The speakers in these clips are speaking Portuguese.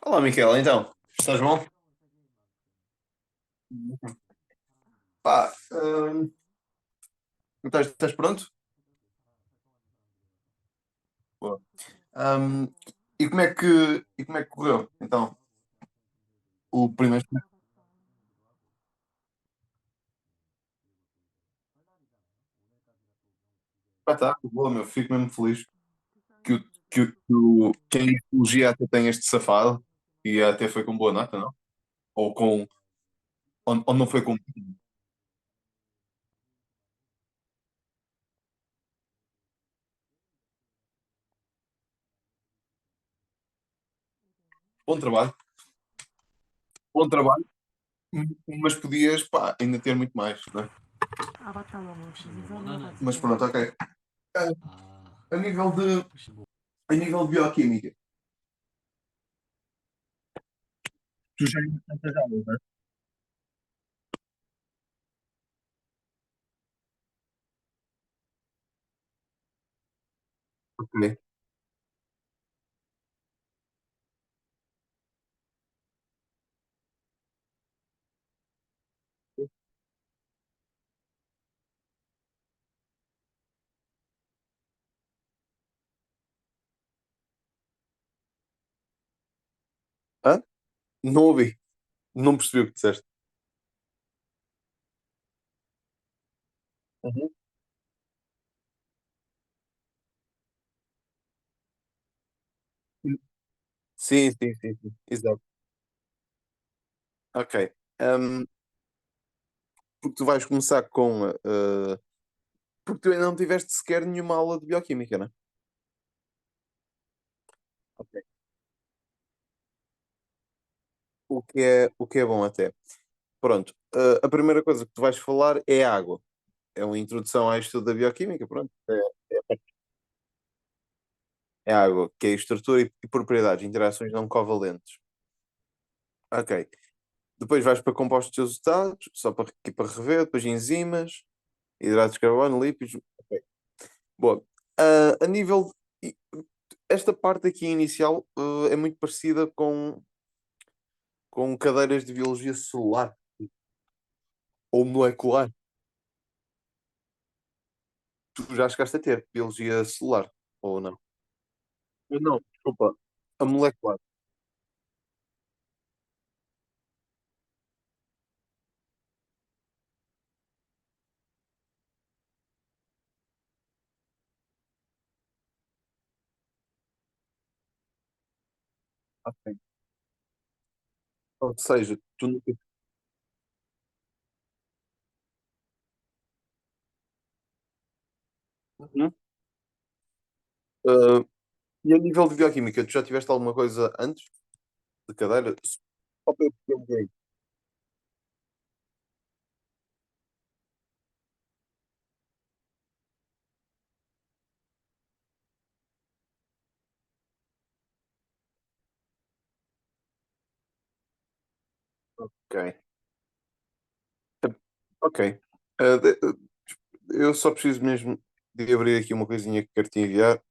Olá, Miquel, então, estás bom? Pá, estás pronto? Boa. Hum, e como é que correu? Então, o primeiro. Tá, boa, meu, fico mesmo feliz que a Ecologia até tem este safado e até foi com boa nota, não? Ou não foi com bom trabalho, bom trabalho, mas podias, pá, ainda ter muito mais, não é? 혹시 뭐 원하는 Mas pronto, ok. Ah, 아 A nível de, 혹시 뭐 a nível de bioquímica, tu já ainda tantas aulas, não é? Ok. Hã? Não ouvi, não percebi o que disseste. Uhum. Sim, sim, sim, sim. Exato. Ok. Hum, porque tu vais começar com. Porque tu ainda não tiveste sequer nenhuma aula de bioquímica, né? Ok. O que é bom até. Pronto. A primeira coisa que tu vais falar é água. É uma introdução ao estudo da bioquímica, pronto. É água, que é estrutura e propriedades, interações não covalentes. Ok. Depois vais para compostos resultados, só para, aqui para rever, depois enzimas, hidratos de carbono, lípidos. Ok. Boa. A nível. Esta parte aqui inicial, é muito parecida com cadeiras de biologia celular ou molecular. Tu já chegaste a ter biologia celular, ou não? Não, desculpa. A molecular. Ok. Ou seja, tu nunca. Uhum. Uh, e a nível de bioquímica, tu já tiveste alguma coisa antes de cadeira? Só para eu perceber um bocadinho. Ok. Ok. Eu só preciso mesmo de abrir aqui uma coisinha que quero te enviar.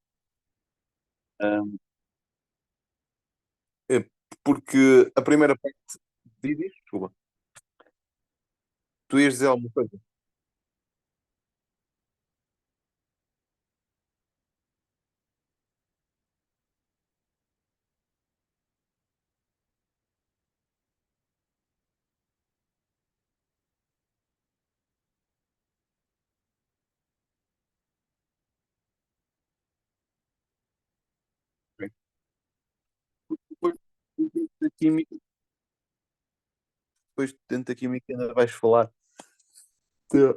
Um, é porque a primeira parte. Diz, desculpa. Tu ias dizer alguma coisa? Ok. Depois, dentro da química, depois dentro da química ainda vais falar de,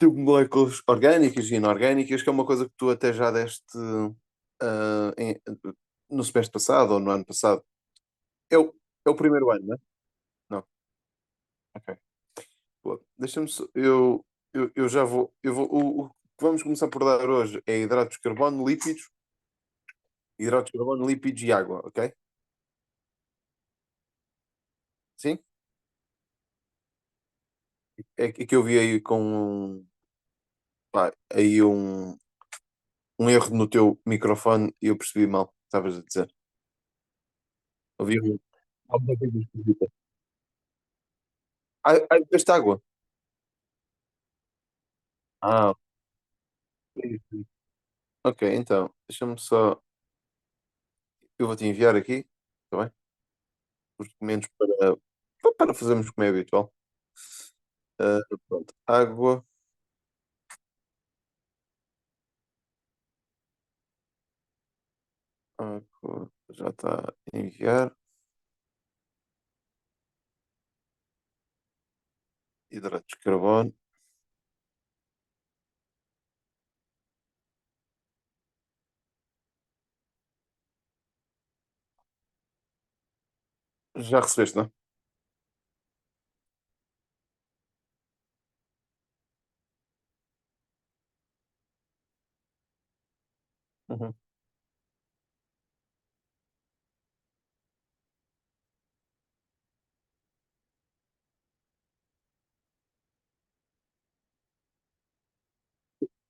de moléculas orgânicas e inorgânicas, que é uma coisa que tu até já deste ah, em- no semestre passado ou no ano passado. É o primeiro ano, não é? Não. Ok. Boa. Deixa-me só, eu já vou. O que vamos começar por dar hoje é hidratos de carbono, lípidos e água, ok? Sim? é que eu vi aí com pá, aí um erro no teu microfone e eu percebi mal, estavas a dizer. Ouvi alguma coisa esquisita. Bebeste água? Ah, ok. Ok, então, deixa-me só. Eu vou-te enviar aqui, está bem? Os documentos para fazermos como é habitual. Ah, pronto, água, água, já está a enviar. Hidratos de carbono, já recebeste, não é? Uhum.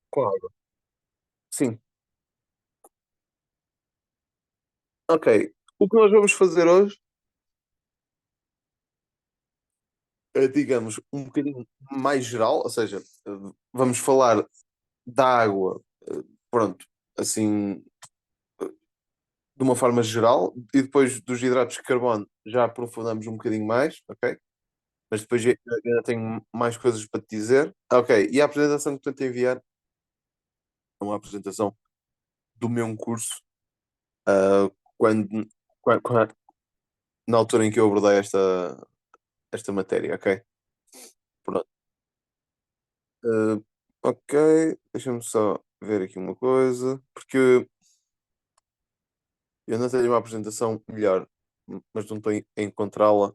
Com água. Sim, ok. O que nós vamos fazer hoje é, digamos, um bocadinho mais geral, ou seja, vamos falar da água, pronto, assim, de uma forma geral, e depois dos hidratos de carbono já aprofundamos um bocadinho mais, ok? Mas depois eu ainda tenho mais coisas para te dizer. Ok, e a apresentação que estou a enviar é uma apresentação do meu curso, ah, quando, quando- na altura em que eu abordei esta matéria, ok? Pronto. Ah, ok, deixa-me só ver aqui uma coisa, porque eu não tenho uma apresentação melhor, mas não estou a encontrá-la,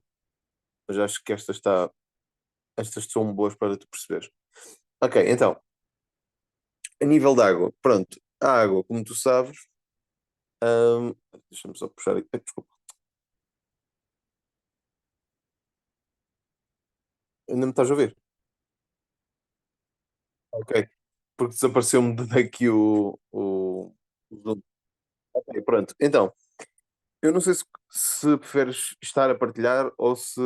mas acho que estas são boas para tu perceberes. Ok, então, a nível da água, pronto, a água, como tu sabes, ahm, deixa-me só puxar aqui, desculpa, ainda me estás a ouvir? Ok, porque desapareceu-me daqui o Zoom. Ok, pronto, então, eu não sei se preferes estar a partilhar ou se.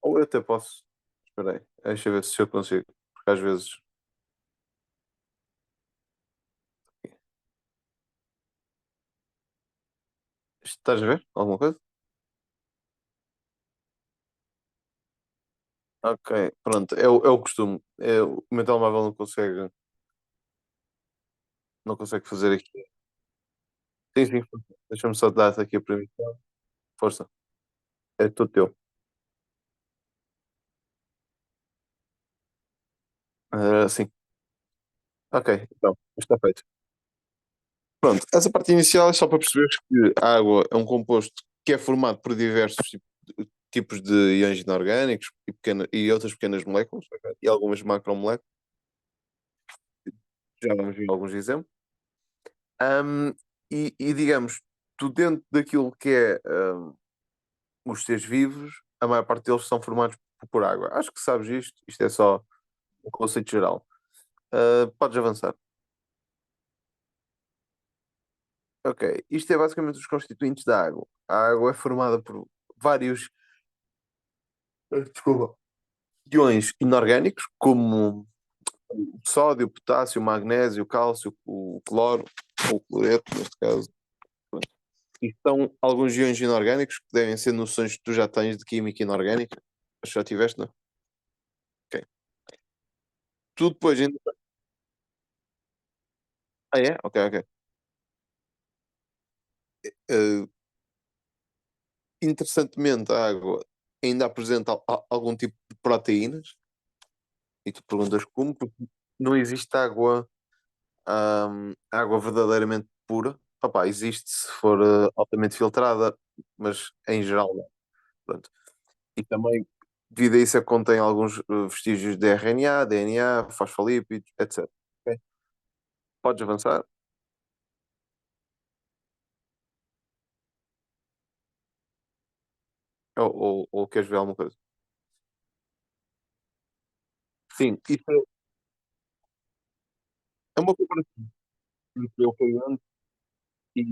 Ou eu até posso. Espera aí, deixa eu ver se eu consigo, porque às vezes. Estás a ver alguma coisa? Ok, pronto, é o costume. O meu telemóvel não consegue fazer aqui. Sim, sim, força. Deixa-me só dar-te aqui a permissão. Força, é tudo teu. Sim, ok, então, está feito. Pronto, essa parte inicial é só para perceberes que a água é um composto que é formado por diversos tipos de íons inorgânicos e outras pequenas moléculas, ok? E algumas macromoléculas, já vamos ver alguns exemplos. Ahm, e digamos, tu dentro daquilo que é os seres vivos, a maior parte deles são formados por água. Acho que sabes isto é só um conceito geral. Podes avançar. Ok, isto é basicamente os constituintes da água. A água é formada por vários, desculpa, iões inorgânicos, como o sódio, o potássio, o magnésio, o cálcio, o cloro, ou o cloreto, neste caso. Pronto. E são alguns iões inorgânicos que devem ser noções que tu já tens de química inorgânica. Acho que já tiveste, não? Ok. Tu depois ainda. Ah, é? Ok, ok. Eh, Interessantemente, a água ainda apresenta algum tipo de proteínas. E tu perguntas como, porque não existe água verdadeiramente pura. Opá, existe se for altamente filtrada, mas em geral não. Pronto. E também, devido a isso, é que contém alguns vestígios de RNA, DNA, fosfolípidos, etc. Ok? Podes avançar? ou queres ver alguma coisa? Sim, isso é uma comparação entre o Eucalipto e,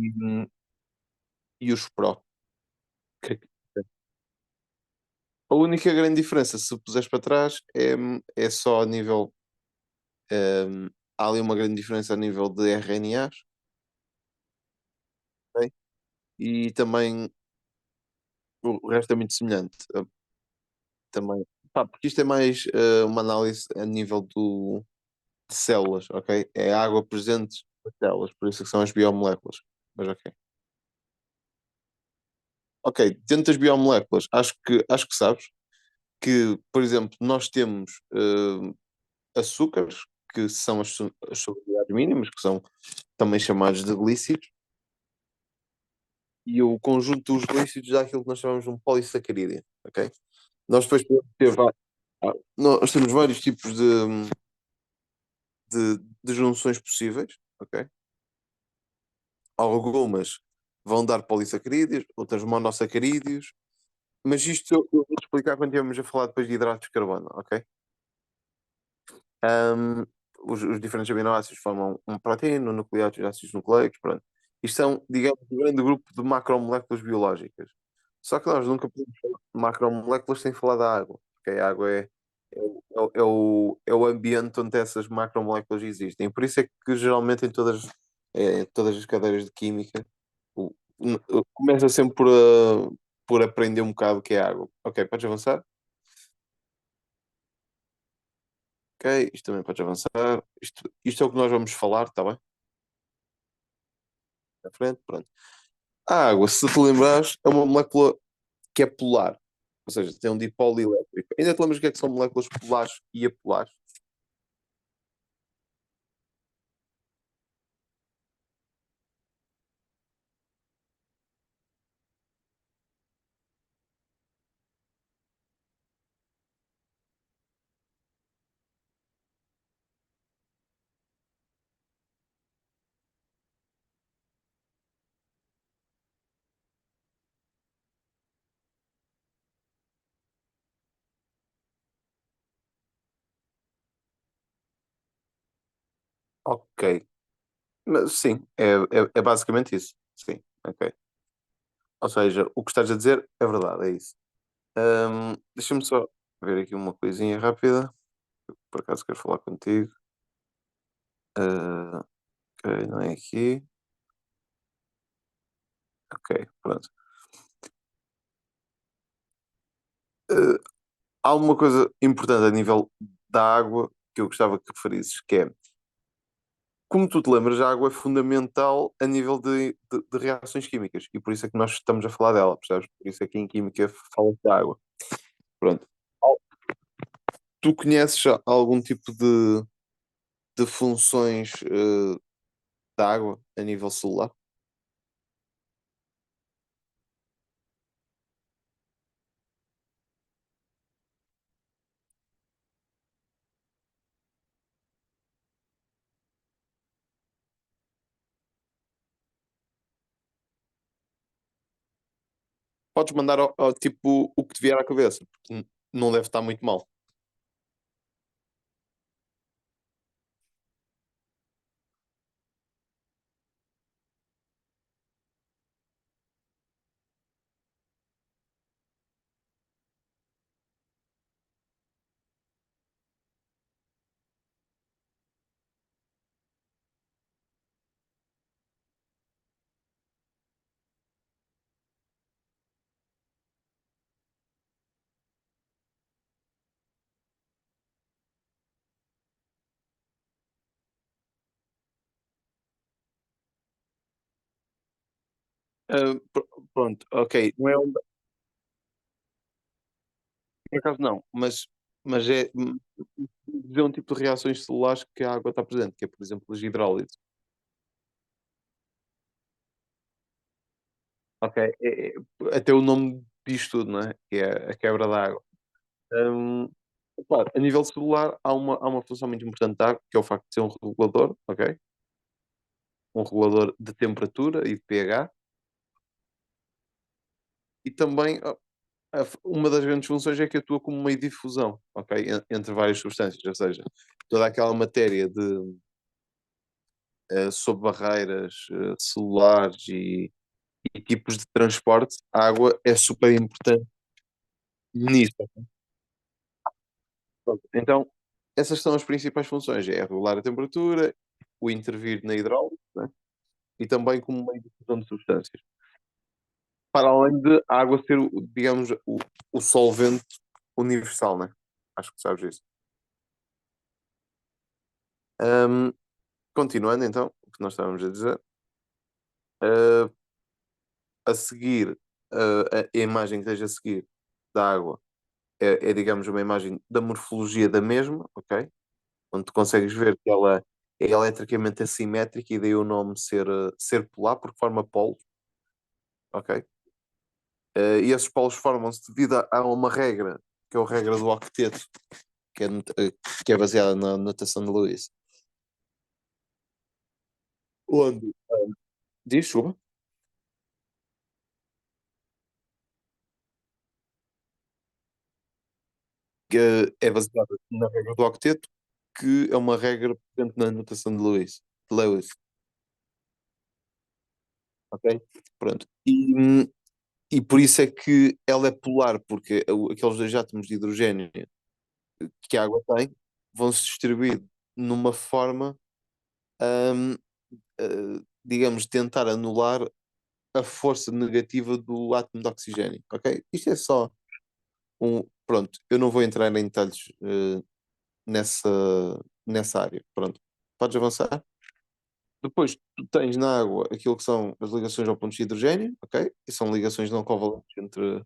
e os Pro. Que- que- A única grande diferença, se puseres para trás, é só a nível. Há ali uma grande diferença a nível de RNAs, ok? E também o resto é muito semelhante. Também. Pá, porque isto é mais uma análise a nível de células, ok? É a água presente nas células, por isso é que são as biomoléculas. Mas ok. Ok, dentro das biomoléculas, acho que sabes que, por exemplo, nós temos açúcares, que são as solubilidades mínimas, que são também chamados de glícidos, e o conjunto dos glícidos dá aquilo que nós chamamos de um polissacarídeo, ok? Nós depois podemos ter nós temos vários tipos de junções possíveis, ok? Algumas vão dar polissacarídeos, outras monossacarídeos, mas isto eu vou-te explicar quando estivermos a falar depois de hidratos de carbono, ok? Um, os diferentes aminoácidos formam um proteína, um nucleótidos, ácidos nucleicos, pronto. Isto são, digamos, um grande grupo de macromoléculas biológicas. Só que nós nunca podemos falar de macromoléculas sem falar da água, porque a água é o ambiente onde essas macromoléculas existem. Por isso é que geralmente em todas as cadeiras de química o- começa sempre por aprender um bocado o que é água. Ok, podes avançar? Ok, isto também podes avançar. Isto é o que nós vamos falar, está bem? À frente, pronto. A água, se te lembrares, é uma molécula que é polar, ou seja, tem um dipolo elétrico. Ainda te lembras o que é que são moléculas polares e apolares? Ok, mas sim, é basicamente isso. Sim, ok. Ou seja, o que estás a dizer é verdade, é isso. Deixa-me só ver aqui uma coisinha rápida. Por acaso quero falar contigo. Ah, ok, não é aqui. Ok, pronto. Ah, há uma coisa importante a nível da água que eu gostava que referisses, que é, como tu te lembras, a água é fundamental a nível de reações químicas e por isso é que nós estamos a falar dela, percebes? Por isso é que em química fala da água. Pronto. Tu conheces já algum tipo de funções da água a nível celular? Podes mandar tipo o que te vier à cabeça, porque não deve estar muito mal. Pronto, ok. Não é por acaso não, mas é um tipo de reações celulares que a água está presente, que é, por exemplo, as hidrólises. Ok, até o nome diz tudo, não é? Que é a quebra da água. Hum, Claro, a nível celular há uma função muito importante da água, que é o facto de ser um regulador, ok? Um regulador de temperatura e de pH, e também Uma das grandes funções é que atua como meio de difusão, ok? Entre várias substâncias, ou seja, toda aquela matéria sob barreiras celulares e tipos de transporte, a água é super importante nisso. Pronto. Então, essas são as principais funções: é regular a temperatura, o intervir na hidráulica, né? E também como meio de difusão de substâncias. Para além de a água ser, digamos, o solvente universal, né? Acho que sabes isso. Ahm, Continuando então, o que nós estávamos a dizer, ah, a seguir, a imagem que esteja a seguir da água digamos, uma imagem da morfologia da mesma, ok? Onde tu consegues ver que ela é eletricamente assimétrica e daí o nome ser polar, porque forma polos, ok? E esses polos formam-se devido a uma regra, que é a regra do octeto, que é, que é baseada na notação de Lewis. Onde? Diz, chuva, que é baseada na regra do octeto, que é uma regra presente na notação de Lewis, ok? Pronto. E por isso é que ela é polar, porque aqueles dois átomos de hidrogênio que a água tem vão se distribuir numa forma, hum, digamos, tentar anular a força negativa do átomo de oxigênio, ok? Isto é só um. Pronto, eu não vou entrar em detalhes nessa, nessa área. Pronto, podes avançar. Depois, tu tens na água aquilo que são as ligações ao ponto de hidrogênio, ok? E são ligações não covalentes entre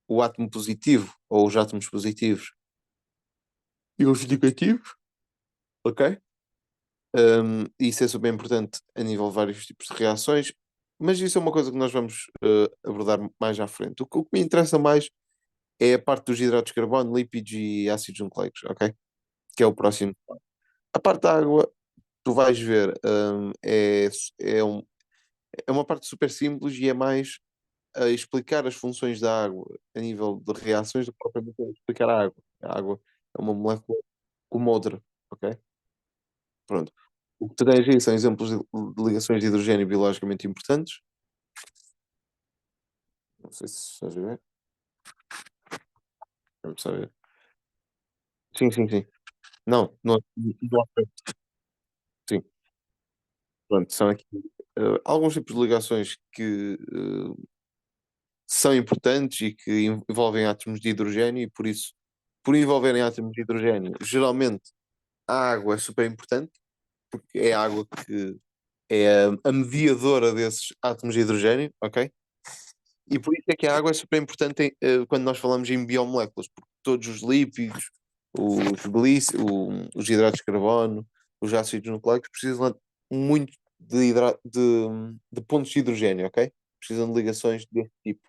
o átomo positivo ou os átomos positivos e os negativos, ok? Isso é super importante a nível de vários tipos de reações, mas isso é uma coisa que nós vamos abordar mais à frente. O que me interessa mais é a parte dos hidratos de carbono, lípidos e ácidos nucleicos, ok? Que é o próximo. A parte da água, tu vais ver, é uma parte super simples e é mais a explicar as funções da água a nível de reações do que propriamente a explicar a água. A água é uma molécula como outra, ok? Pronto. O que tu tens aí são exemplos de ligações de hidrogênio biologicamente importantes. Não sei se estás a ver. Vamos saber. Sim, sim, sim. Não, não, não há frente. Sim. Pronto, são aqui alguns tipos de ligações que são importantes e que envolvem átomos de hidrogênio e por isso, por envolverem átomos de hidrogênio, geralmente a água é super importante, porque é a água que é a mediadora desses átomos de hidrogênio, ok? E por isso é que a água é super importante quando nós falamos em biomoléculas, porque todos os lípidos, os hidratos de carbono, os ácidos nucleicos precisam muito de pontos de hidrogênio, ok? Precisam de ligações desse tipo.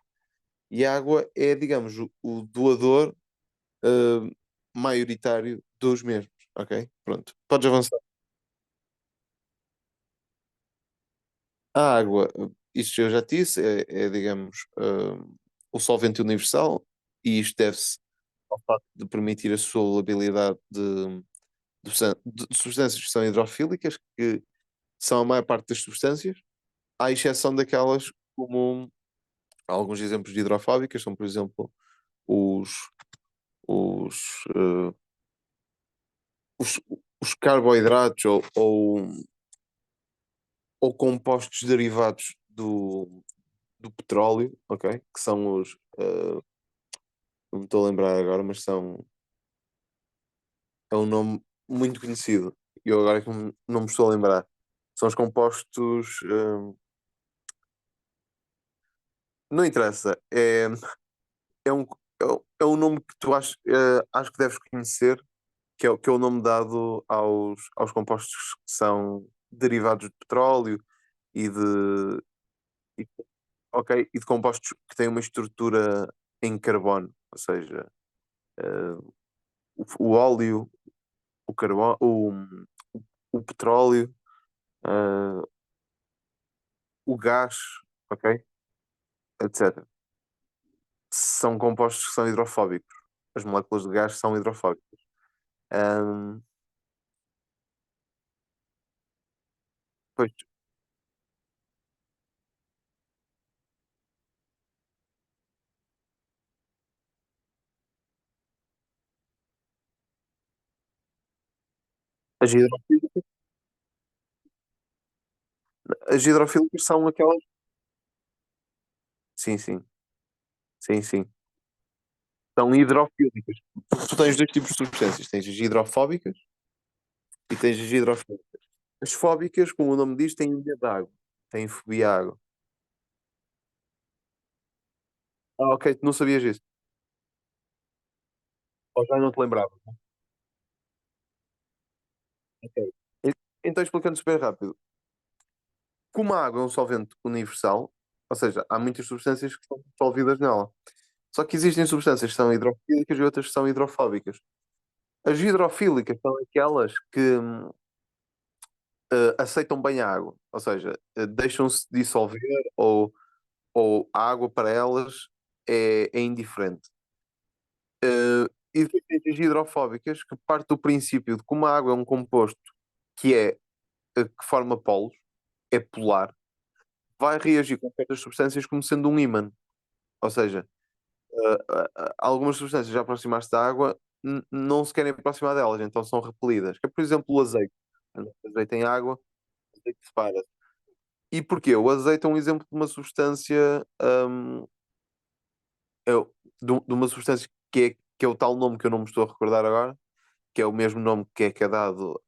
E a água é, digamos, o doador eh, maioritário dos mesmos, ok? Pronto, podes avançar. A água, isto eu já te disse, digamos, o solvente universal, e isto deve-se ao facto de permitir a solubilidade de substâncias que são hidrofílicas, que são a maior parte das substâncias, à exceção daquelas como alguns exemplos de hidrofóbicas, são, por exemplo, os, os, eh, os, os carboidratos ou compostos derivados do petróleo, ok? Que são não me estou a lembrar agora, mas é um nome muito conhecido. E eu agora é que não me estou a lembrar. São os compostos. Não interessa. É um, é um nome que tu acho que deves conhecer, que é o nome dado aos compostos que são derivados de petróleo e e- ok, e de compostos que têm uma estrutura em carbono, ou seja, eh, o óleo, o carbono, o petróleo, eh, o gás, ok? Etc. são compostos que são hidrofóbicos. As moléculas de gás são hidrofóbicas. Ahm, pois, as hidrofílicas, as hidrofílicas são aquelas. Sim, sim, sim, sim. São hidrofílicas. Tu tens dois tipos de substâncias. Tens as hidrofóbicas e tens as hidrofílicas. As fóbicas, como o nome diz, têm medo de água. Têm fobia à água. Ah, ok, tu não sabias isso. Ou já não te lembrava. Ok. E- Então, explicando super rápido. Como a água é um solvente universal, ou seja, há muitas substâncias que são dissolvidas nela. Só que existem substâncias que são hidrofílicas e outras que são hidrofóbicas. As hidrofílicas são aquelas que aceitam bem a água, ou seja, deixam-se dissolver ou a água para elas é indiferente. E depois tens as hidrofóbicas que parte do princípio de como a água é um composto que que forma polos, é polar, vai reagir com certas substâncias como sendo um ímã. Ou seja, algumas substâncias já aproximaste da água não se querem aproximar delas, então são repelidas. Que é, por exemplo, o azeite. Quando o azeite em água, o azeite separa. E porquê? O azeite é um exemplo de uma substância, é, de uma substância que é o tal nome que eu não me estou a recordar agora, que é o mesmo nome que é dado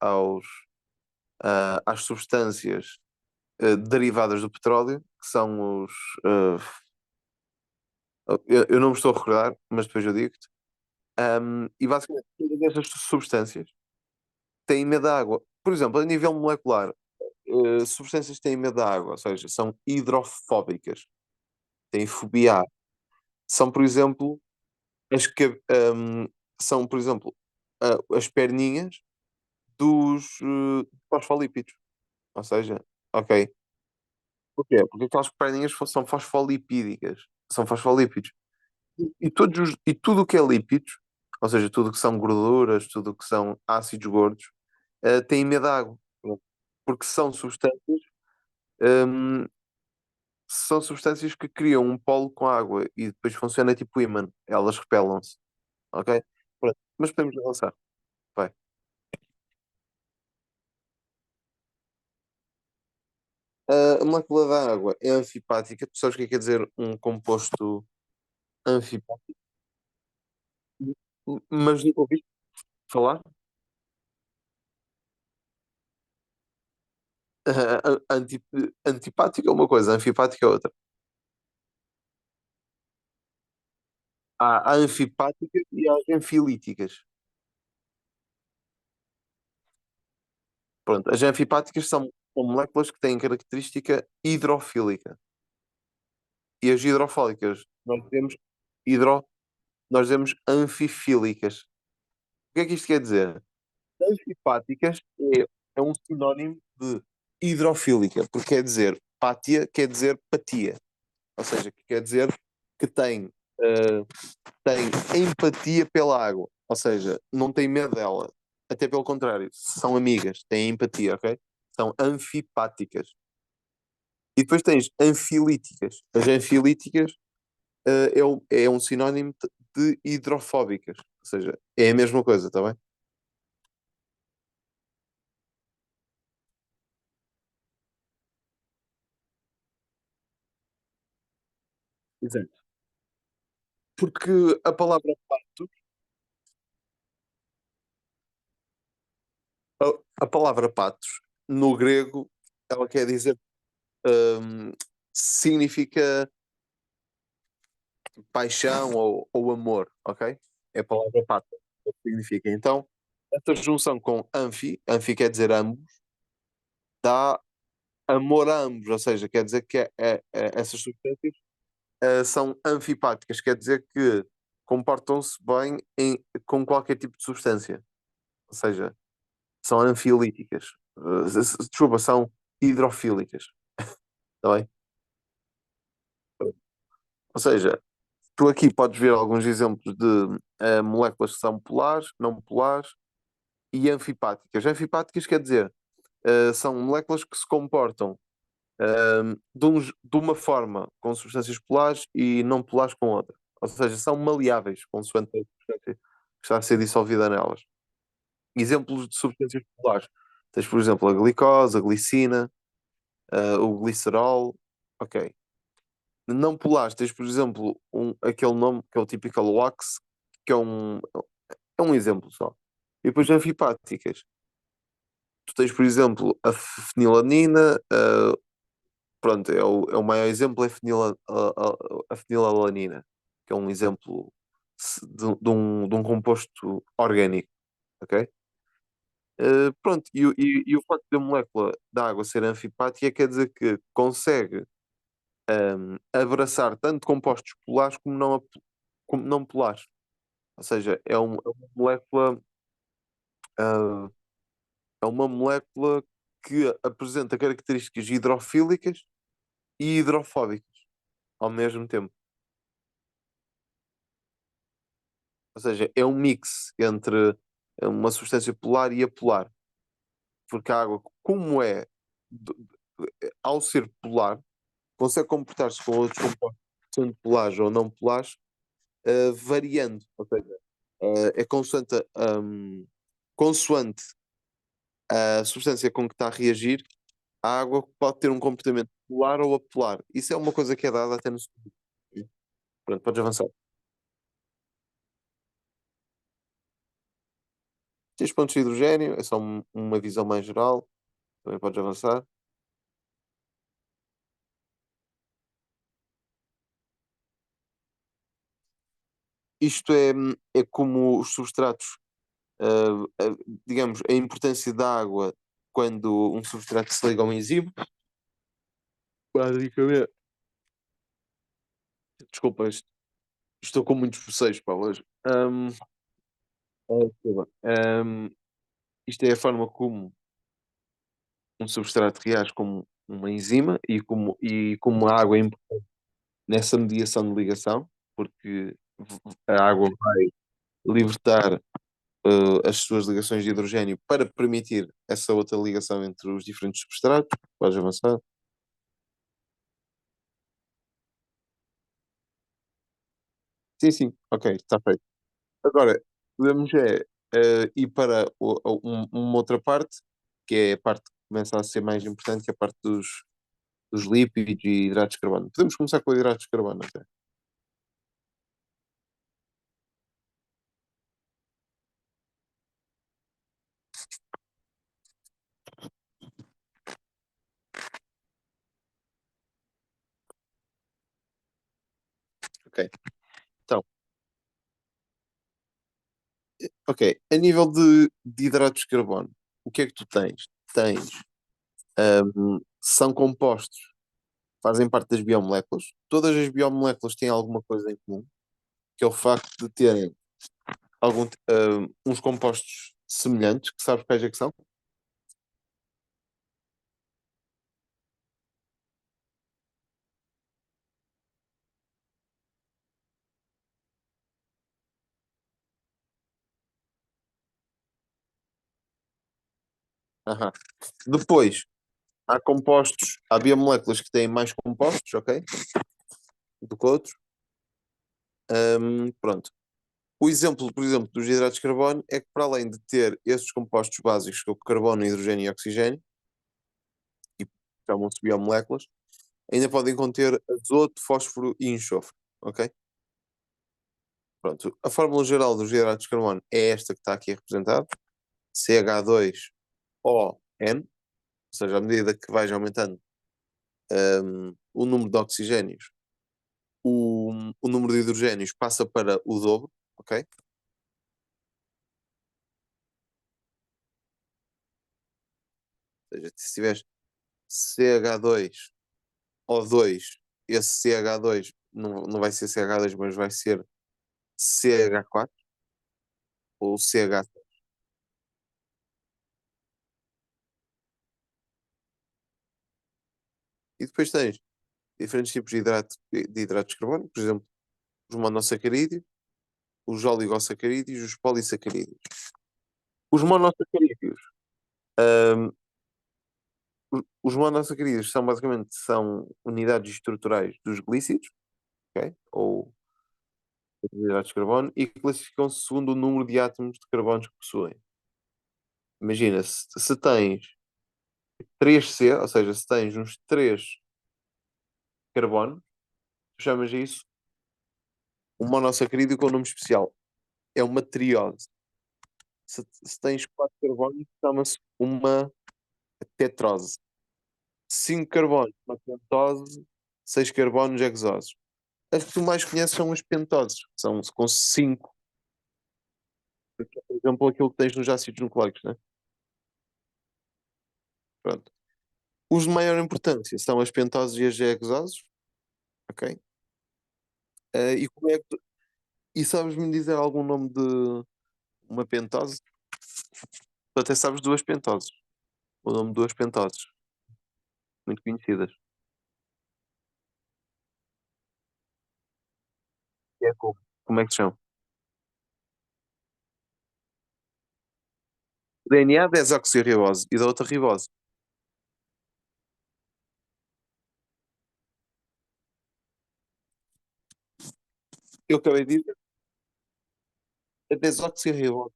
às substâncias derivadas do petróleo, que são os. ah, eu não me estou a recordar, mas depois eu digo-te. E basicamente, todas estas substâncias têm medo da água. Por exemplo, a nível molecular, substâncias que têm medo da água, ou seja, são hidrofóbicas, têm fobia à. São, por exemplo, as que são, por exemplo, as perninhas dos fosfolípidos. Ou seja, ok. Porquê? Porque aquelas perninhas são fosfolipídicas. São fosfolípidos. E tudo o que é lípidos, ou seja, tudo o que são gorduras, tudo o que são ácidos gordos, tem medo da água. Pronto. Porque hum, são substâncias que criam um polo com água e depois funciona tipo ímã. Elas repelam-se. Ok? Pronto. Mas podemos avançar. Vai. A molécula da água é anfipática. Tu sabes o que quer dizer um composto anfipático? Mas nunca ouviste falar? Antipática é uma coisa, anfipática é outra. Há a anfipática e há as anfilíticas. Pronto, as anfipáticas são moléculas que têm característica hidrofílica. E as hidrofólicas, hidro, nós dizemos anfifílicas. O que é que isto quer dizer? Anfipáticas é um sinónimo de hidrofílica, porque quer dizer pátia, quer dizer patia. Ou seja, que quer dizer que eh, tem empatia pela água. Ou seja, não tem medo dela. Até pelo contrário, são amigas, têm empatia, ok? São anfipáticas. E depois tens anfilíticas. As anfilíticas é um sinónimo de hidrofóbicas. Ou seja, é a mesma coisa, está bem? Exato. Porque a palavra patos, no grego, ela quer dizer, hum, significa paixão ou amor, ok? É a palavra pato, é o que significa. Então, essa junção com anfi quer dizer ambos, dá amor a ambos, ou seja, quer dizer que essas substâncias são anfipáticas, quer dizer que comportam-se bem com qualquer tipo de substância, ou seja, são anfiolíticas. Desculpa, são hidrofílicas, está bem? Ou seja, Tu aqui podes ver alguns exemplos de moléculas que são polares, não polares e anfipáticas. Anfipáticas quer dizer, são moléculas que se comportam de uma forma com substâncias polares e não polares com outra. Ou seja, são maleáveis, consoante a substância que está a ser dissolvida nelas. Exemplos de substâncias polares. Tens, por exemplo, a glicose, a glicina, o glicerol. Ok. Não polares, tens, por exemplo, aquele nome que é o typical wax, que é um exemplo só. E depois anfipáticas. Tu tens, por exemplo, a fenilanina, pronto, é o maior exemplo, é a fenilalanina, que é um exemplo de um composto orgânico, ok? Pronto, e o facto da molécula da água ser anfipática quer dizer que consegue abraçar tanto compostos polares como não polares. Ou seja, ah, é uma molécula que apresenta características hidrofílicas e hidrofóbicas ao mesmo tempo. Ou seja, é um mix entre uma substância polar e apolar. Porque a água, como d- ao ser polar, consegue comportar-se com outros compostos, sendo polares ou não polares, variando. Ou seja, é consoante a substância com que está a reagir, a água pode ter um comportamento polar ou apolar. Isso é uma coisa que é dada até no segundo. Pronto, podes avançar. Tens pontos de hidrogênio, é só uma visão mais geral. Também podes avançar. Isto é como os substratos, ah, ah, digamos, a importância da água quando um substrato se liga a um enziма. Basicamente, desculpa, estou com muitos bocejos para hoje. Desculpa. Isto é a forma como um substrato reage como uma enzima e como a água é importante nessa mediação de ligação, porque a água vai libertar as suas ligações de hidrogênio para permitir essa outra ligação entre os diferentes substratos. Podes avançar. Sim, sim, ok, está feito. Agora, podemos ir para uma outra parte, que é a parte que começa a ser mais importante, que é a parte dos lípidos e hidratos de carbono. Podemos começar com hidratos de carbono até. Ok. Então, ok. A nível de hidratos de carbono, o que é que tu tens? São compostos, fazem parte das biomoléculas. Todas as biomoléculas têm alguma coisa em comum, que é o facto de terem uns compostos semelhantes, que sabes quais é que são? Aham. Depois, há biomoléculas que têm mais compostos, ok? Do que outros. Pronto. O exemplo, por exemplo, dos hidratos de carbono é que, para além de ter esses compostos básicos, que é o carbono, hidrogênio e oxigênio, e chamam-se biomoléculas, ainda podem conter azoto, fósforo e enxofre, ok? Pronto. A fórmula geral dos hidratos de carbono é esta que está aqui representada, CH2ON, ou seja, à medida que vais aumentando o número de oxigénios, o número de hidrogénios passa para o dobro, ok? Ou seja, se tiveres CH2O2, esse CH2 não vai ser CH2, mas vai ser CH4 ou CH. E depois tens diferentes tipos de hidratos de carbono, por exemplo, os monossacarídeos, os oligosacarídeos e os polissacarídeos. Os monossacarídeos, hum, os monossacarídeos são basicamente unidades estruturais dos glícidos, ok? Ou hidratos de carbono, e classificam-se segundo o número de átomos de carbono que possuem. Imagina, se tens 3C, ou seja, se tens uns 3 carbonos, tu chamas isso um monossacarídeo com um nome especial. É uma triose. Se tens 4 carbonos, chama-se uma tetrose. 5 carbonos, uma pentose. 6 carbonos, hexoses. As que tu mais conheces são as pentoses, que são com 5, por exemplo, aquilo que tens nos ácidos nucleicos, né? Pronto. Os de maior importância são as pentoses e as hexoses, ok? E sabes-me dizer algum nome de uma pentose? Tu até sabes duas pentoses. O nome de duas pentoses, muito conhecidas. Que é como é que se chama? DNA desoxirribose e da outra ribose. Eu acabei de dizer a desoxirribose.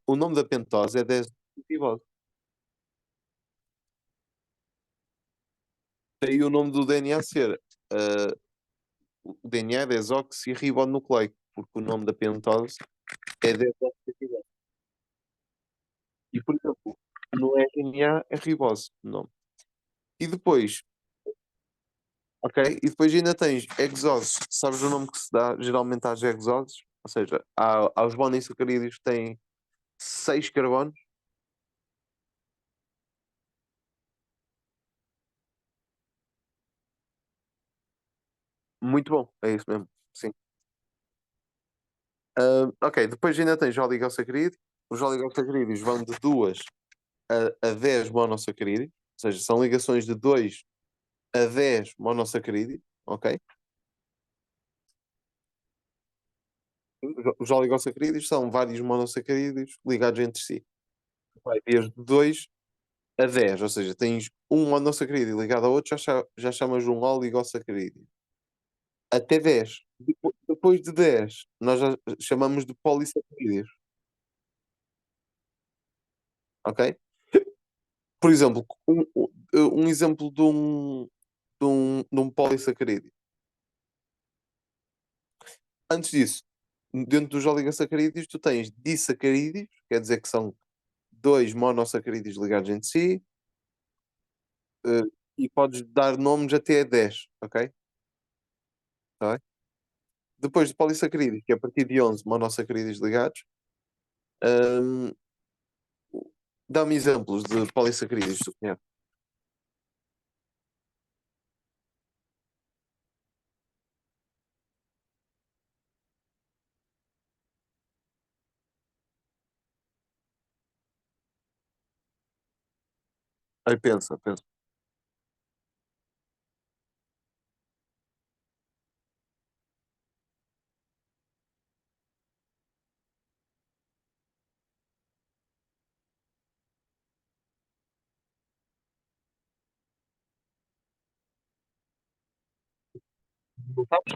O nome da pentose é desoxirribose. Daí o nome do DNA ser o DNA é desoxirribonucleico, porque o nome da pentose é desoxirribose. E, por exemplo, no RNA é ribose o nome. E depois, ok? E depois ainda tens exoses. Sabes o nome que se dá geralmente às exoses? Ou seja, aos monossacarídeos que têm 6 carbonos. Muito bom, é isso mesmo. Sim. Ok, depois ainda tens oligosacarídeos. Os oligosacarídeos vão de 2 a 10 monossacarídeos, ou seja, são ligações de 2 a 10 monossacarídeos, ok? Os oligosacarídeos são vários monossacarídeos ligados entre si. Vai desde 2 a 10, ou seja, tens um monossacarídeo ligado ao outro, já chamas de um oligosacarídeo. Até 10. Depois de 10, nós já chamamos de polissacarídeos, ok? Por exemplo, um exemplo de um polissacarídeo. Antes disso, dentro dos oligosacarídeos, tu tens disacarídeos, quer dizer que são dois monossacarídeos ligados entre si, eh, e podes dar nomes até a 10, ok? Tá bem? Depois de polissacarídeos, que é a partir de 11 monossacarídeos ligados, hum, dá-me exemplos de polissacarídeos que tu conheces. Aí pensa. Não sabes?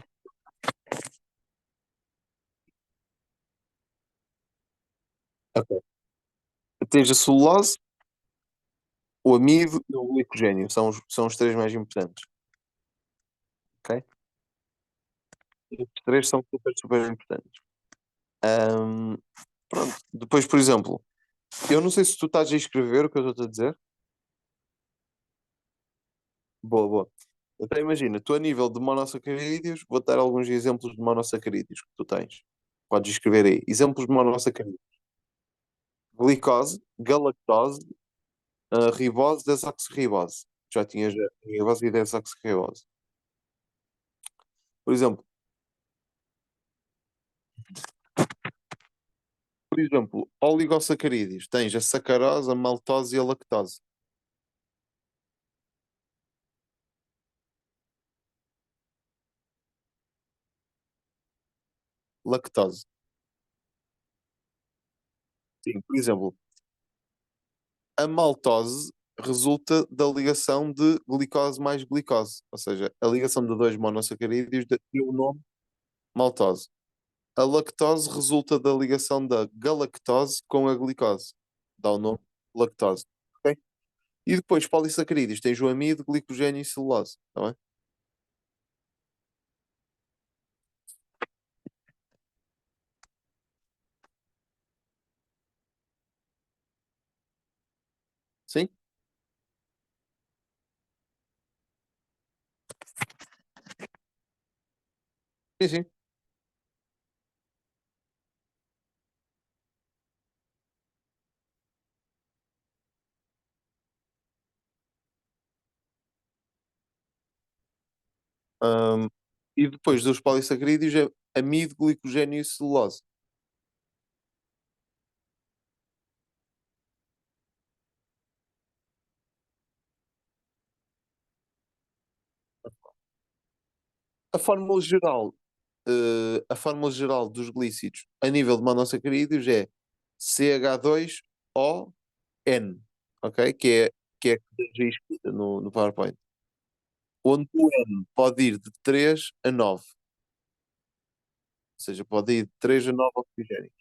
Ok. Tens a celulose, o amido e o glicogênio. São os três mais importantes. Ok? Estes três são super, super importantes. Ahm, Pronto. Depois, por exemplo, eu não sei se tu estás a escrever o que eu estou a dizer. Boa, boa. Então imagina, tu a nível de monossacarídeos, vou dar alguns exemplos de monossacarídeos que tu tens. Podes escrever aí. Exemplos de monossacarídeos. Glicose, galactose, ribose, desoxirribose. Já tinhas a ribose e desoxirribose. Por exemplo, oligosacarídeos. Tens a sacarose, a maltose e a lactose. lactose. Sim, por exemplo, a maltose resulta da ligação de glicose mais glicose, ou seja, a ligação de dois monossacarídeos deu o nome maltose. A lactose resulta da ligação da galactose com a glicose, dá o nome lactose. Ok? E depois polissacarídeos, tens o amido, glicogênio e celulose, tá bem? Sim? Sim, sim. Ahm, e depois dos polissacarídeos é amido, glicogênio e celulose. A fórmula geral, a fórmula geral dos glícidos a nível de monossacarídeos é CH2ON, ok? Que é que tens aí escrita no PowerPoint. Onde o N pode ir de 3 a 9, ou seja, pode ir de 3 a 9 oxigénios.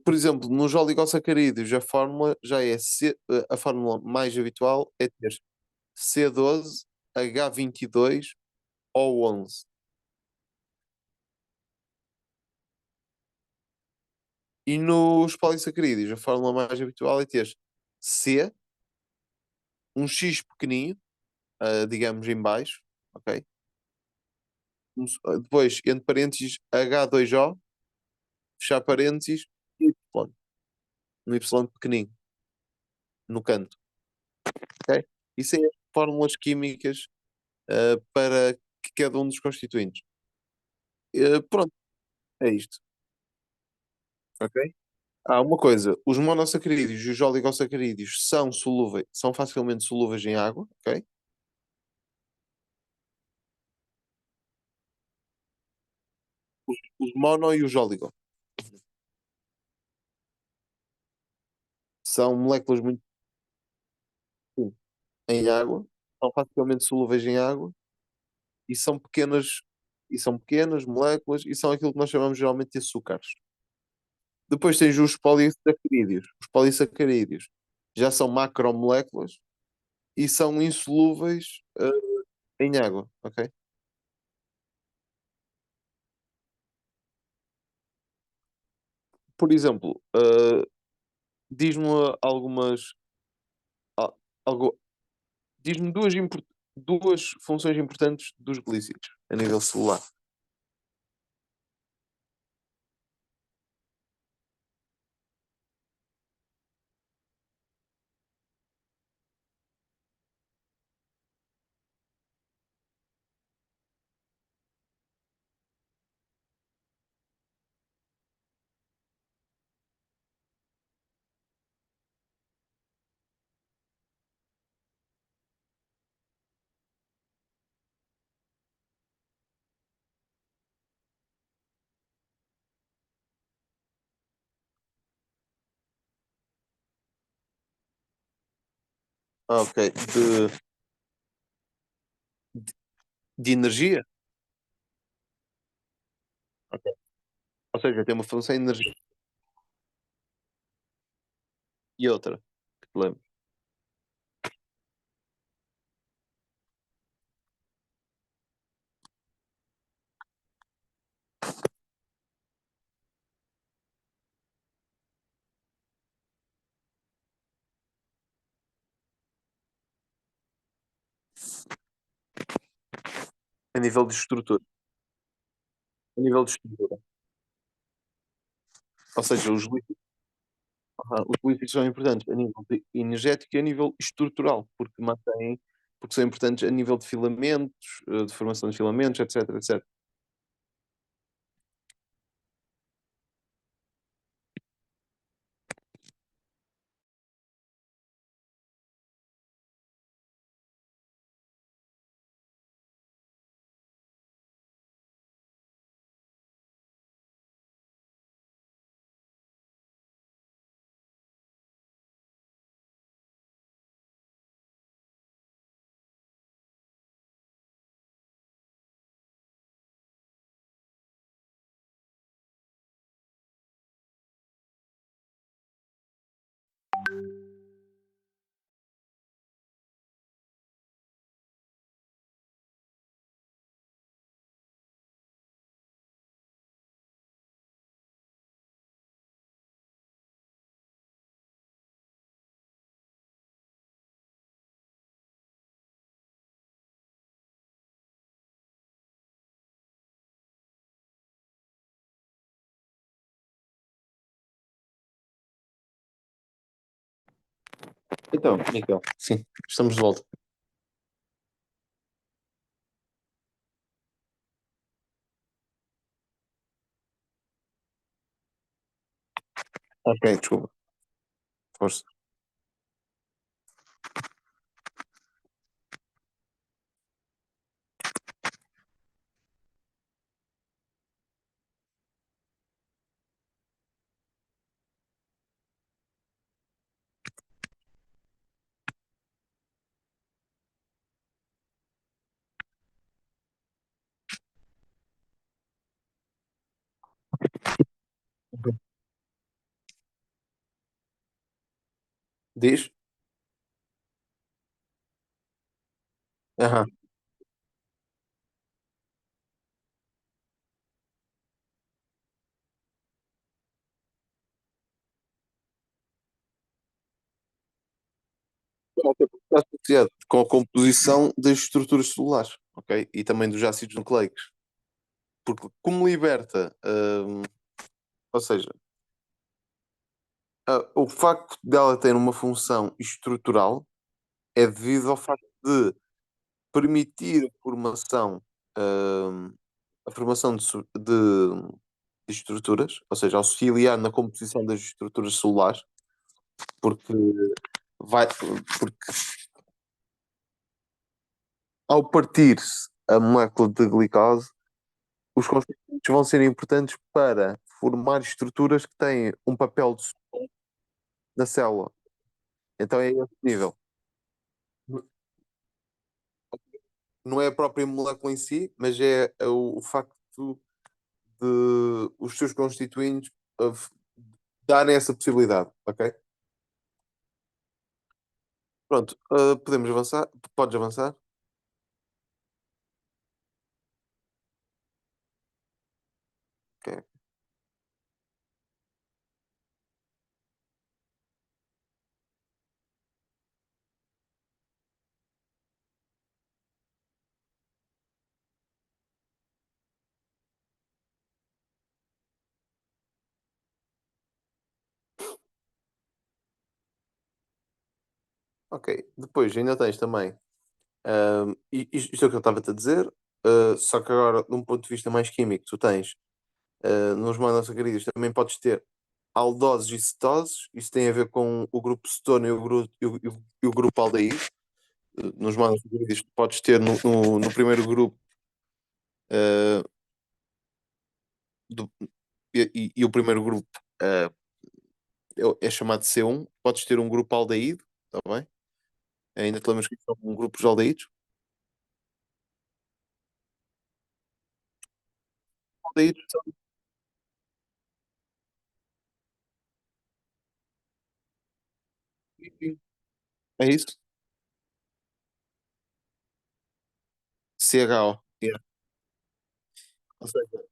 Por exemplo, nos oligosacarídeos a fórmula já é a fórmula mais habitual é ter C12, H22 ou 11. E nos polissacarídeos, a fórmula mais habitual é ter C, um X pequenino, digamos em baixo, ok? Depois, entre parênteses, H2O, fechar parênteses, Y, um Y pequenino, no canto, ok? Isso é fórmulas químicas para cada um dos constituintes. Pronto, é isto, ok? Uma coisa, os monossacarídeos e os oligosacarídeos são solúveis, são facilmente solúveis em água, ok? Os mono e os oligo são moléculas muito pequenas em água, são facilmente solúveis em água e são pequenas moléculas e são aquilo que nós chamamos geralmente de açúcares. Depois tens os polissacarídeos. Os polissacarídeos já são macromoléculas e são insolúveis em água, ok? Por exemplo, diz-me algumas a- algo, diz-me duas funções importantes dos glícidos a nível celular. Ok. De energia? Ok. Ou seja, tem uma função de energia e outra, que te lembro, a nível de estrutura. A nível de estrutura. Ou seja, os lípidos são importantes a nível energético e a nível estrutural, porque são importantes a nível de filamentos, de formação de filamentos, etc, etc. Então, Miquel, sim, estamos de volta. Ok, desculpa, força. Diz? Aham. Está associado com a composição das estruturas celulares, ok? E também dos ácidos nucleicos. Porque como liberta, ou seja, o facto dela ter uma função estrutural é devido ao facto de permitir hum, a formação de estruturas, ou seja, auxiliar na composição das estruturas celulares, porque porque ao partir-se a molécula de glicose, os constituintes vão ser importantes para formar estruturas que têm um papel de suporte na célula. Então é esse nível. Não é a própria molécula em si, mas é o facto de os seus constituintes darem essa possibilidade, ok? Pronto, podemos avançar. Podes avançar? Ok. Ok. Depois ainda tens também. Isto é o que eu estava-te a dizer, só que agora, de um ponto de vista mais químico, tu tens nos monossacarídeos também podes ter aldoses e cetoses. Isso tem a ver com o grupo cetona e o grupo aldeído. Nos monossacarídeos tu podes ter no primeiro grupo eh, do- e o primeiro grupo eh, é chamado C1. Podes ter um grupo aldeído, está bem? Ainda te lembras que são grupos aldeídos? Aldeídos é isso? CHO. Yeah. Ou seja,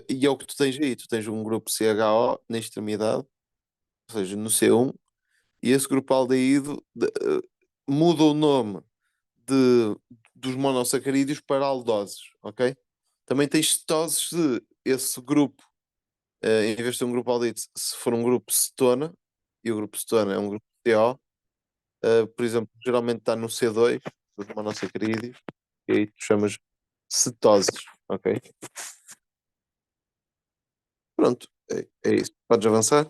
e é o que tu tens aí. Tu tens um grupo CHO na extremidade, ou seja, no C1, e esse grupo aldeído muda o nome de, dos monossacarídeos para aldoses, ok? Também tens cetoses de esse grupo, em vez de ser um grupo aldeído, se for um grupo cetona, e o grupo cetona é um grupo CO, por exemplo, geralmente está no C2, dos monossacarídeos, e aí tu chamas cetoses, ok? Pronto, é isso. Podes avançar?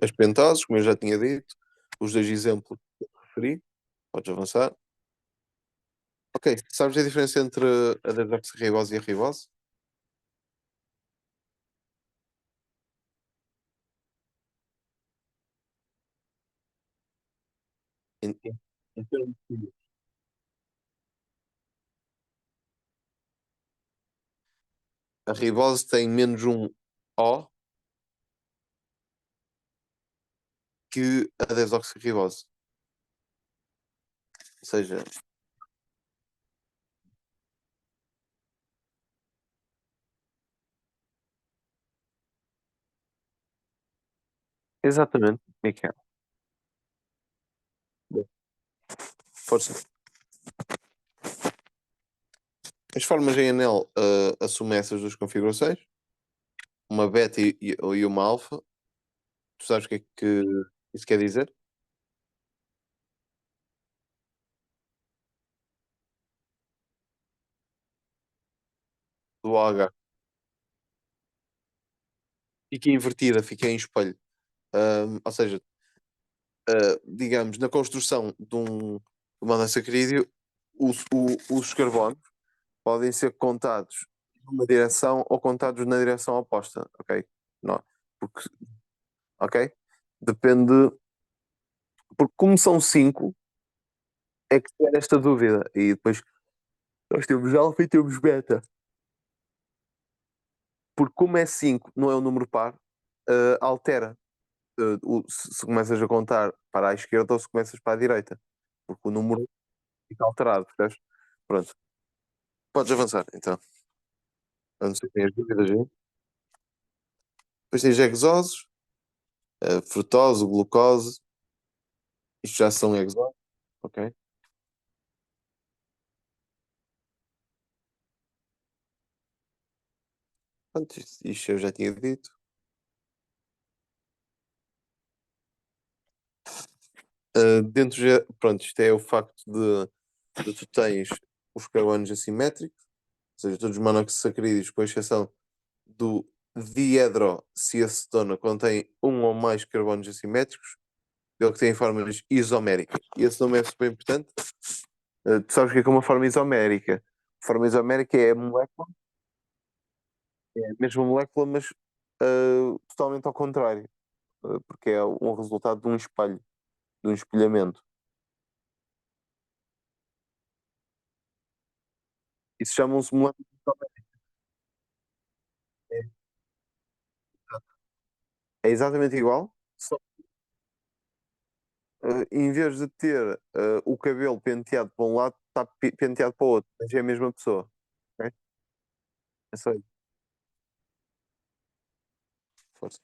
As pentoses, como eu já tinha dito, os dois exemplos que eu referi, podes avançar. Ok, sabes a diferença entre a desoxirribose e a ribose? Em termos de- A ribose tem menos um O que a desoxirribose. Ou seja, exatamente, Miquel. Força. As formas em anel assumem essas duas configurações, uma beta e uma alfa. Tu sabes o que é que isso quer dizer? Do OH. Fica invertida, fica em espelho. Ou seja, digamos, na construção de uma monossacárido, os carbonos podem ser contados numa direção ou contados na direção oposta, ok? Não, porque, ok? Depende, porque como são cinco, é que tem esta dúvida. E depois nós temos alfa e temos beta. Porque como é 5 não é um número par, altera. Se começas a contar para a esquerda ou se começas para a direita. Porque o número fica alterado, percebes? Pronto. Podes avançar, então. A não ser que tenhas dúvidas aí. Depois tens exosos, frutose, glucose. Isto já são exosos, ok? Pronto, isto eu já tinha dito. Pronto, isto é o facto de tu tens os carbonos assimétricos, ou seja, todos os monossacáridos, com exceção do diedroceacetona, contém um ou mais carbonos assimétricos, ele que tem formas isoméricas. E esse nome é super importante. Tu sabes o que é uma forma isomérica? A forma isomérica é a molécula, é a mesma molécula, mas totalmente ao contrário, porque é um resultado de um espelho, de um espelhamento. Isso chamam-se moléculas isoméricas. É, é exatamente igual, só em vez de ter o cabelo penteado para um lado, está penteado para o outro, mas é a mesma pessoa. Ok? É só isso. Força.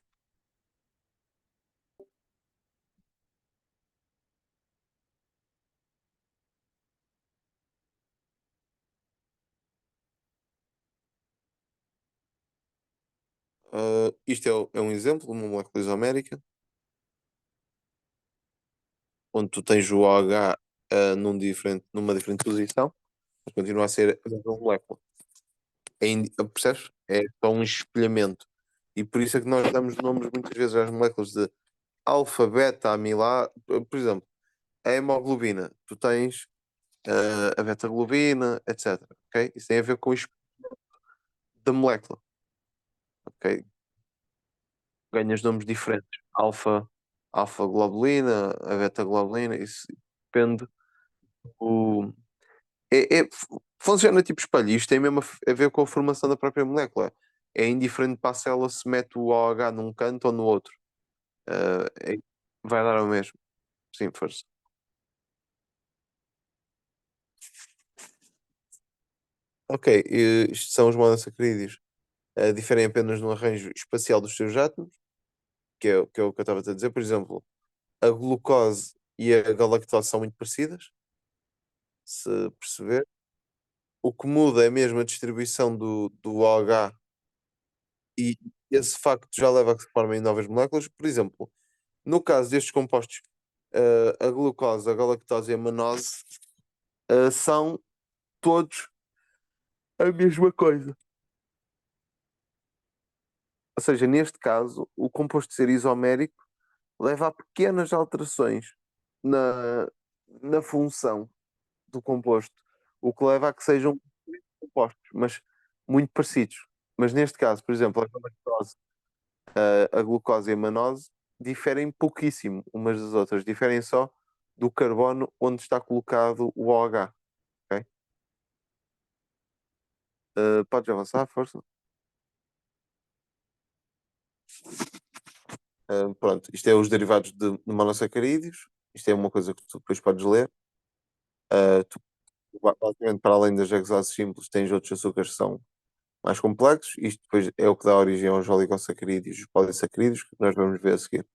Isto é um exemplo de uma molécula isomérica, onde tu tens o OH numa diferente posição, mas continua a ser a mesma molécula. Percebes? É só um espelhamento. E por isso é que nós damos nomes muitas vezes às moléculas de alfa, beta, amilar. Por exemplo, a hemoglobina. Tu tens a beta-globina, etc. Ok? Isso tem a ver com o espelho da molécula. Ok? Ganhas nomes diferentes. Alfa-globulina, a beta-globulina. Isso depende. O, funciona tipo espelho. Isto tem mesmo a ver com a formação da própria molécula. É indiferente para a célula se mete o OH num canto ou no outro. Vai dar ao mesmo. Sim, força. Ok, isto são os monossacáridos. Diferem apenas no arranjo espacial dos seus átomos, que é o que eu estava a dizer. Por exemplo, a glucose e a galactose são muito parecidas, se perceber. O que muda é mesmo a distribuição do OH e esse facto já leva a que se formem novas moléculas. Por exemplo, no caso destes compostos, a glucose, a galactose e a manose, são todos a mesma coisa. Ou seja, neste caso, o composto ser isomérico leva a pequenas alterações na, na função do composto, o que leva a que sejam compostos, mas muito parecidos. Mas neste caso, por exemplo, a galactose, a glucose e a manose diferem pouquíssimo umas das outras, diferem só do carbono onde está colocado o OH. Ok? Podes avançar, força. Pronto, isto é os derivados de monossacarídeos. Isto é uma coisa que tu depois podes ler. Tu, basicamente, para além das hexoses simples, tens outros açúcares que são mais complexos. Isto depois é o que dá origem aos oligosacarídeos e os polissacarídeos, que nós vamos ver a seguir.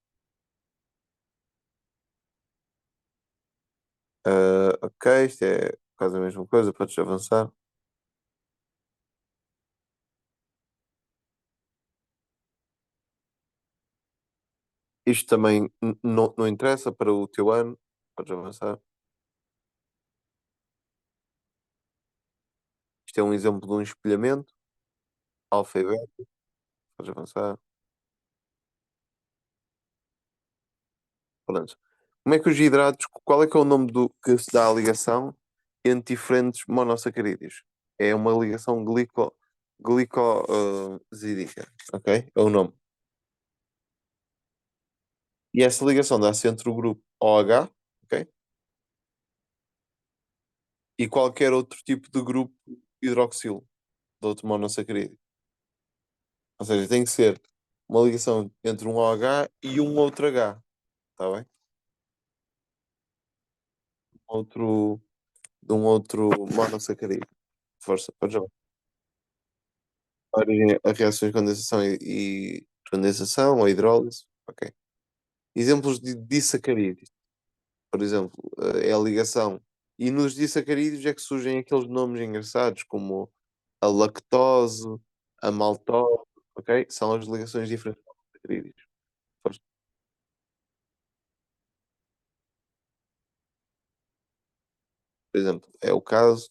Ok, isto é quase a mesma coisa, podes avançar. Isto também não interessa para o teu ano. Podes avançar. Isto é um exemplo de um espelhamento. Alfa e beta. Podes avançar. Pronto. Como é que os hidratos, qual é que é o nome do que se dá à ligação entre diferentes monossacarídeos? É uma ligação glicosídica, ok? É o nome. E essa ligação dá-se entre o grupo OH, ok? E qualquer outro tipo de grupo hidroxilo de outro monossacarídeo. Ou seja, tem que ser uma ligação entre um OH e um outro H, está bem? Outro, de um outro monossacarídeo. Força, podes já. A reações de condensação e condensação ou hidrólise. Ok. Exemplos de disacarídeos. Por exemplo, é a ligação. E nos disacarídeos é que surgem aqueles nomes engraçados como a lactose, a maltose, ok? São as ligações diferentes dos disacarídeos. Força. Por exemplo, é o caso,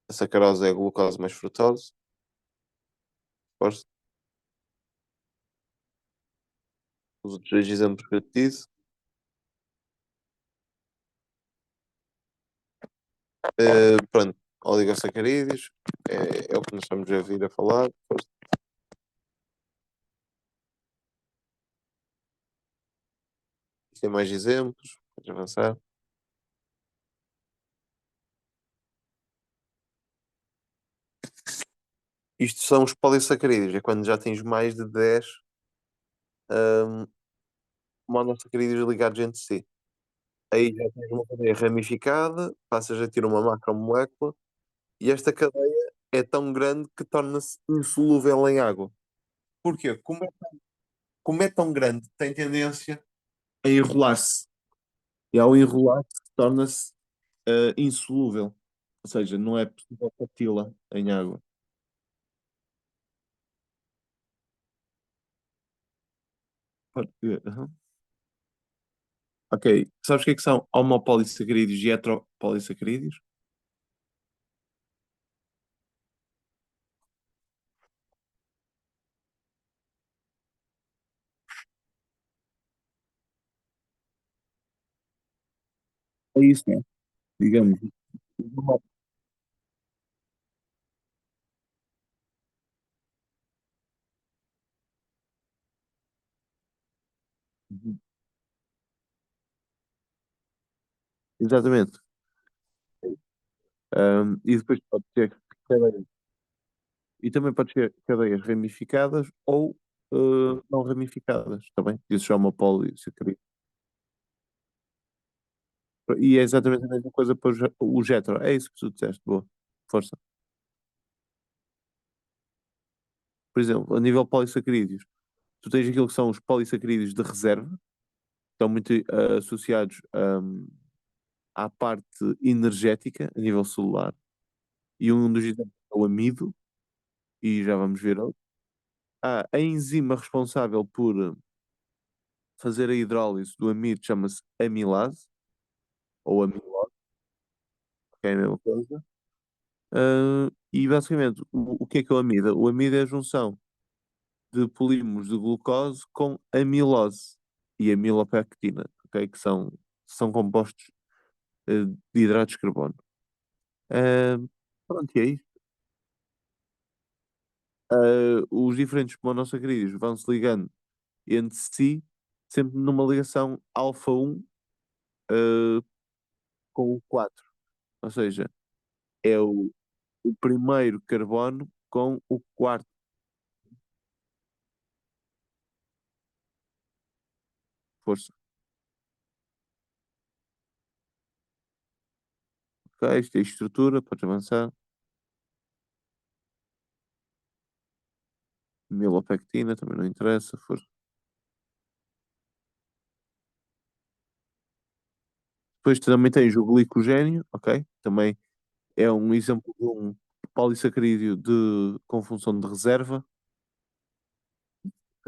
a sacarose é a glucose mais frutose. Força. Os outros dois exemplos que eu te disse. Pronto, oligosacarídeos, é o que nós estamos a vir a falar. Tem mais exemplos, podes avançar. Isto são os polissacarídeos, é quando já tens mais de 10 hum, monossacarídeos ligados entre si. Aí já tens uma cadeia ramificada, passas a ter uma macromolécula e esta cadeia é tão grande que torna-se insolúvel em água. Porquê? Como é tão grande, tem tendência a enrolar-se. E ao enrolar-se, torna-se insolúvel. Ou seja, não é possível parti-la em água. Aham. Ok. Sabes o que é que são homopolissacarídeos e heteropolissacarídeos? É isso, né? Digamos. Exatamente. E depois pode ter cadeias. E também pode ter cadeias ramificadas ou não ramificadas, está bem? Isso é uma polissacarídeo. E é exatamente a mesma coisa para os hetero. É isso que tu disseste, boa. Força. Por exemplo, a nível polissacarídeos, tu tens aquilo que são os polissacarídeos de reserva, que estão muito associados à parte energética a nível celular. E um dos exemplos é o amido, e já vamos ver outro. A enzima responsável por fazer a hidrólise do amido chama-se amilase, ou amilose, que é a mesma coisa. E basicamente, o que é o amido? O amido é a junção de polímeros de glucose com amilose e amilopectina, ok? Que são compostos de hidratos de carbono. Ah, Pronto, e é isso. Os diferentes monossacarídeos vão se ligando entre si, sempre numa ligação alfa 1 ah, com o 4. Ou seja, é o primeiro carbono com o quarto força. Ok, isto é estrutura, podes avançar. Milopectina, também não interessa, força. Depois também tens o glicogênio, ok? Também é um exemplo de um polissacarídeo com função de reserva.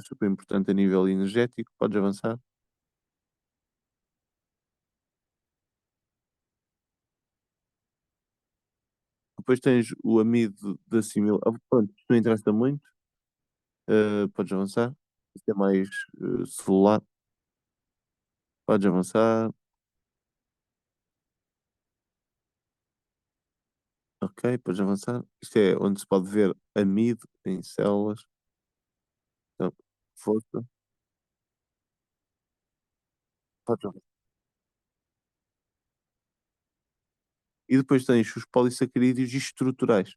é super importante a nível energético. Podes avançar. Depois tens o amido de assimilação. Pronto, isto não interessa muito. Podes avançar. Isto é mais celular. Podes avançar. Ok, podes avançar. Isto é onde se pode ver amido em células. Então, força. Podes avançar. E depois tens os polissacarídeos estruturais.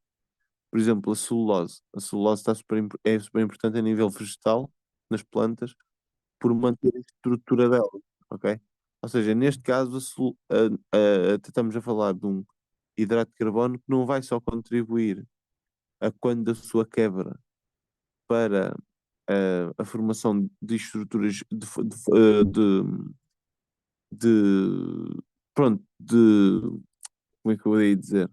Por exemplo, a celulose. A celulose é super importante a nível vegetal, nas plantas, por manter a estrutura dela, ok? Ou seja, neste caso, até estamos a falar de um hidrato de carbono que não vai só contribuir a quando a sua quebra para a formação de estruturas pronto, como é que eu ia dizer?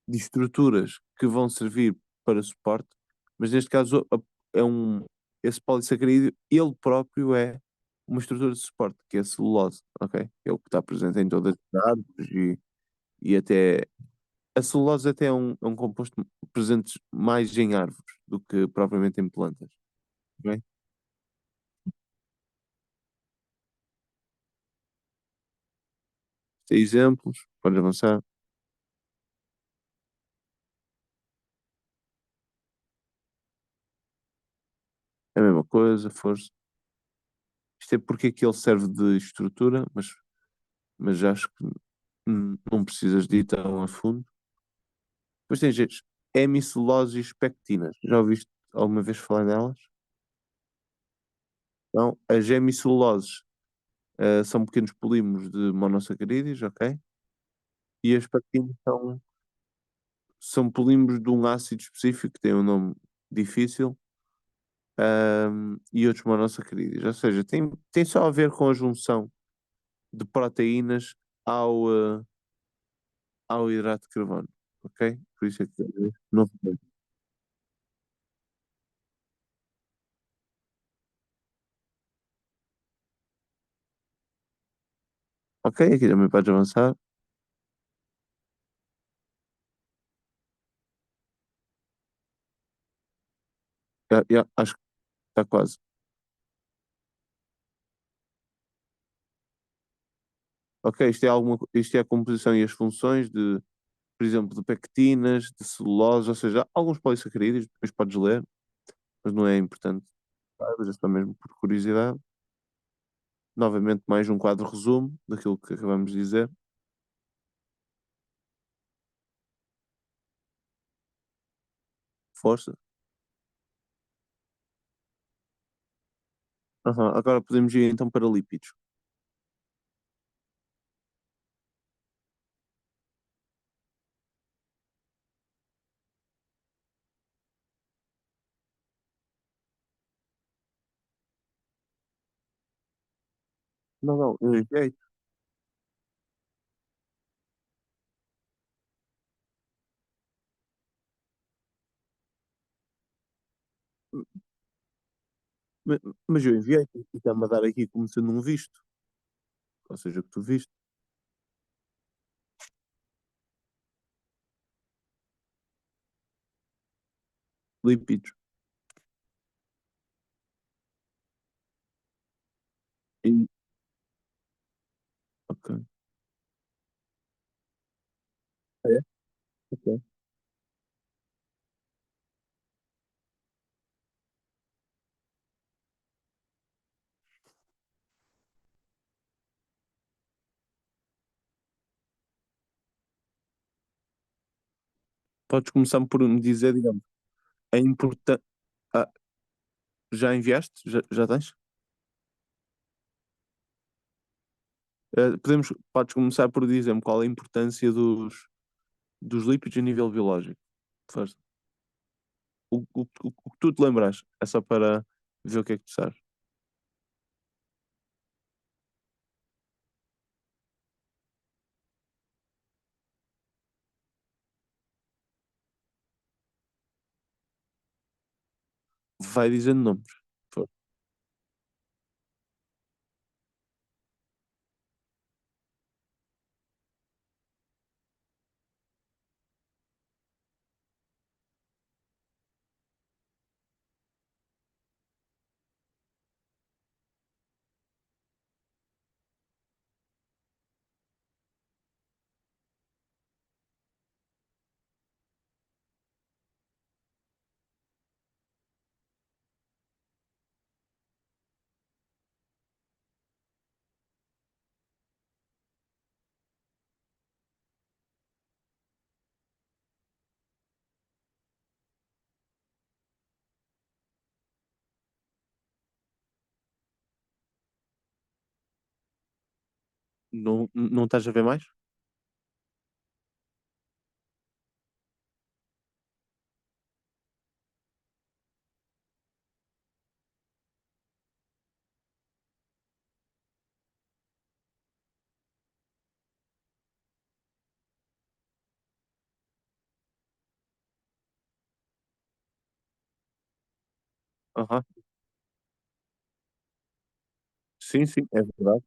De estruturas que vão servir para suporte, mas neste caso é esse polissacarídeo, ele próprio é uma estrutura de suporte, que é a celulose, ok? É o que está presente em todas as árvores e até a celulose até é um composto presente mais em árvores do que propriamente em plantas, ok? Tem exemplos, pode avançar. É a mesma coisa, força. Isto é porque é que ele serve de estrutura, mas acho que não precisas de ir tão a fundo. Depois tens as hemiceloses pectinas. Já ouviste alguma vez falar nelas? Então, as hemiceloses são pequenos polímeros de monossacarídeos, ok? E as pectinas são polímeros de um ácido específico que tem um nome difícil, e outros monossacarídeos. Ou seja, tem só a ver com a junção de proteínas ao, uh, ao hidrato de carbono, ok? Por isso é que não. Ok, aqui também podes avançar. Acho que está quase. Ok, isto é a composição e as funções de, por exemplo, de pectinas, de celulose, ou seja, alguns polissacarídeos, depois podes ler, mas não é importante. Mas é só mesmo por curiosidade. Novamente, mais um quadro resumo daquilo que acabamos de dizer. Força. Aham, agora podemos ir então para lípidos. Não, não, eu enviei. Ma- Mas eu enviei e está-me a dar aqui como sendo um visto. Ou seja, o que tu viste. Lípidos. E, ok. É? Ok. Podes começar por me dizer, digamos, a importância. Ah, já enviaste? Já tens? Podes começar por dizer-me qual é a importância dos lípidos a nível biológico. Força. O que tu te lembras? É só para ver o que é que tu sabes. Vai dizendo nomes. Não estás a ver mais? Aham. Sim, sim, é verdade.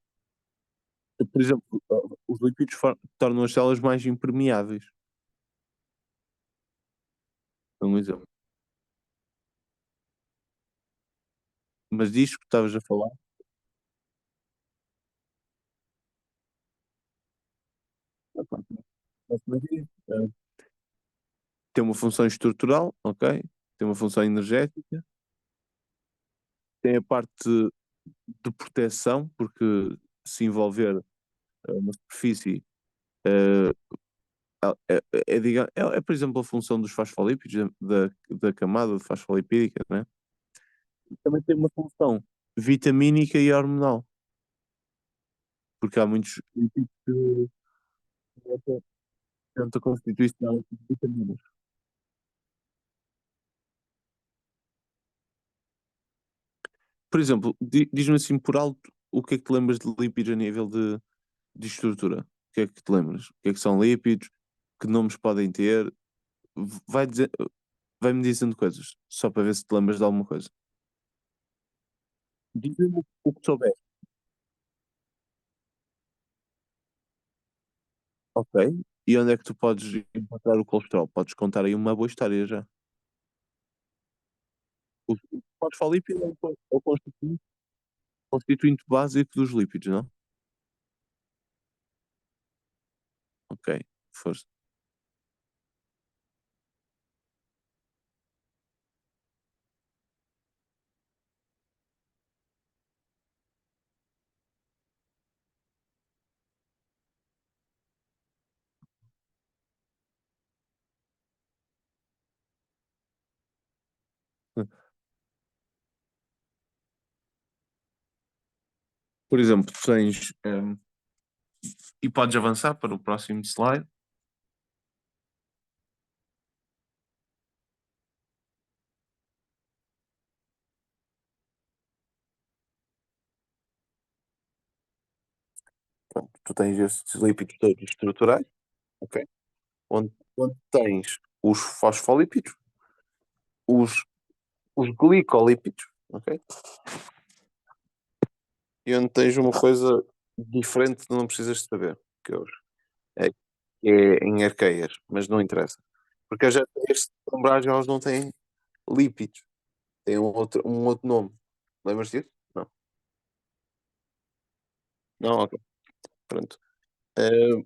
Por exemplo, os lípidos tornam as células mais impermeáveis. É um exemplo. Mas disto que estavas a falar, epá, basicamente é isso. Tem uma função estrutural, ok? Tem uma função energética, tem a parte de proteção, porque se envolver uma superfície, eh, por exemplo, a função dos fosfolípidos, da camada fosfolipídica, né? Também tem uma função vitamínica e hormonal, porque há muitos lípidos que tentam a constituição de vitaminas. Por exemplo, diz-me assim por alto o que é que te lembras de lípidos a nível de estrutura? O que é que te lembras? O que é que são lípidos? Que nomes podem ter? Vai dizer, vai-me dizendo coisas, só para ver se te lembras de alguma coisa. Diz-me o que souber. Ok. E onde é que tu podes encontrar o colesterol? Podes contar aí uma boa história já. O fosfolípido é o constituinte básico dos lípidos, não? Ok, força. Por exemplo, tens, e podes avançar para o próximo slide. Pronto, tu tens esses lípidos todos estruturais, ok? Onde tens os fosfolípidos, os, os glicolípidos, ok? E onde tens uma coisa diferente que não precisas de saber, que é, é em arqueias, mas não interessa. Porque as arqueias de trombragem elas não têm lípidos, têm um outro nome. Lembras disso? Não. Não, ok. Pronto. Eh,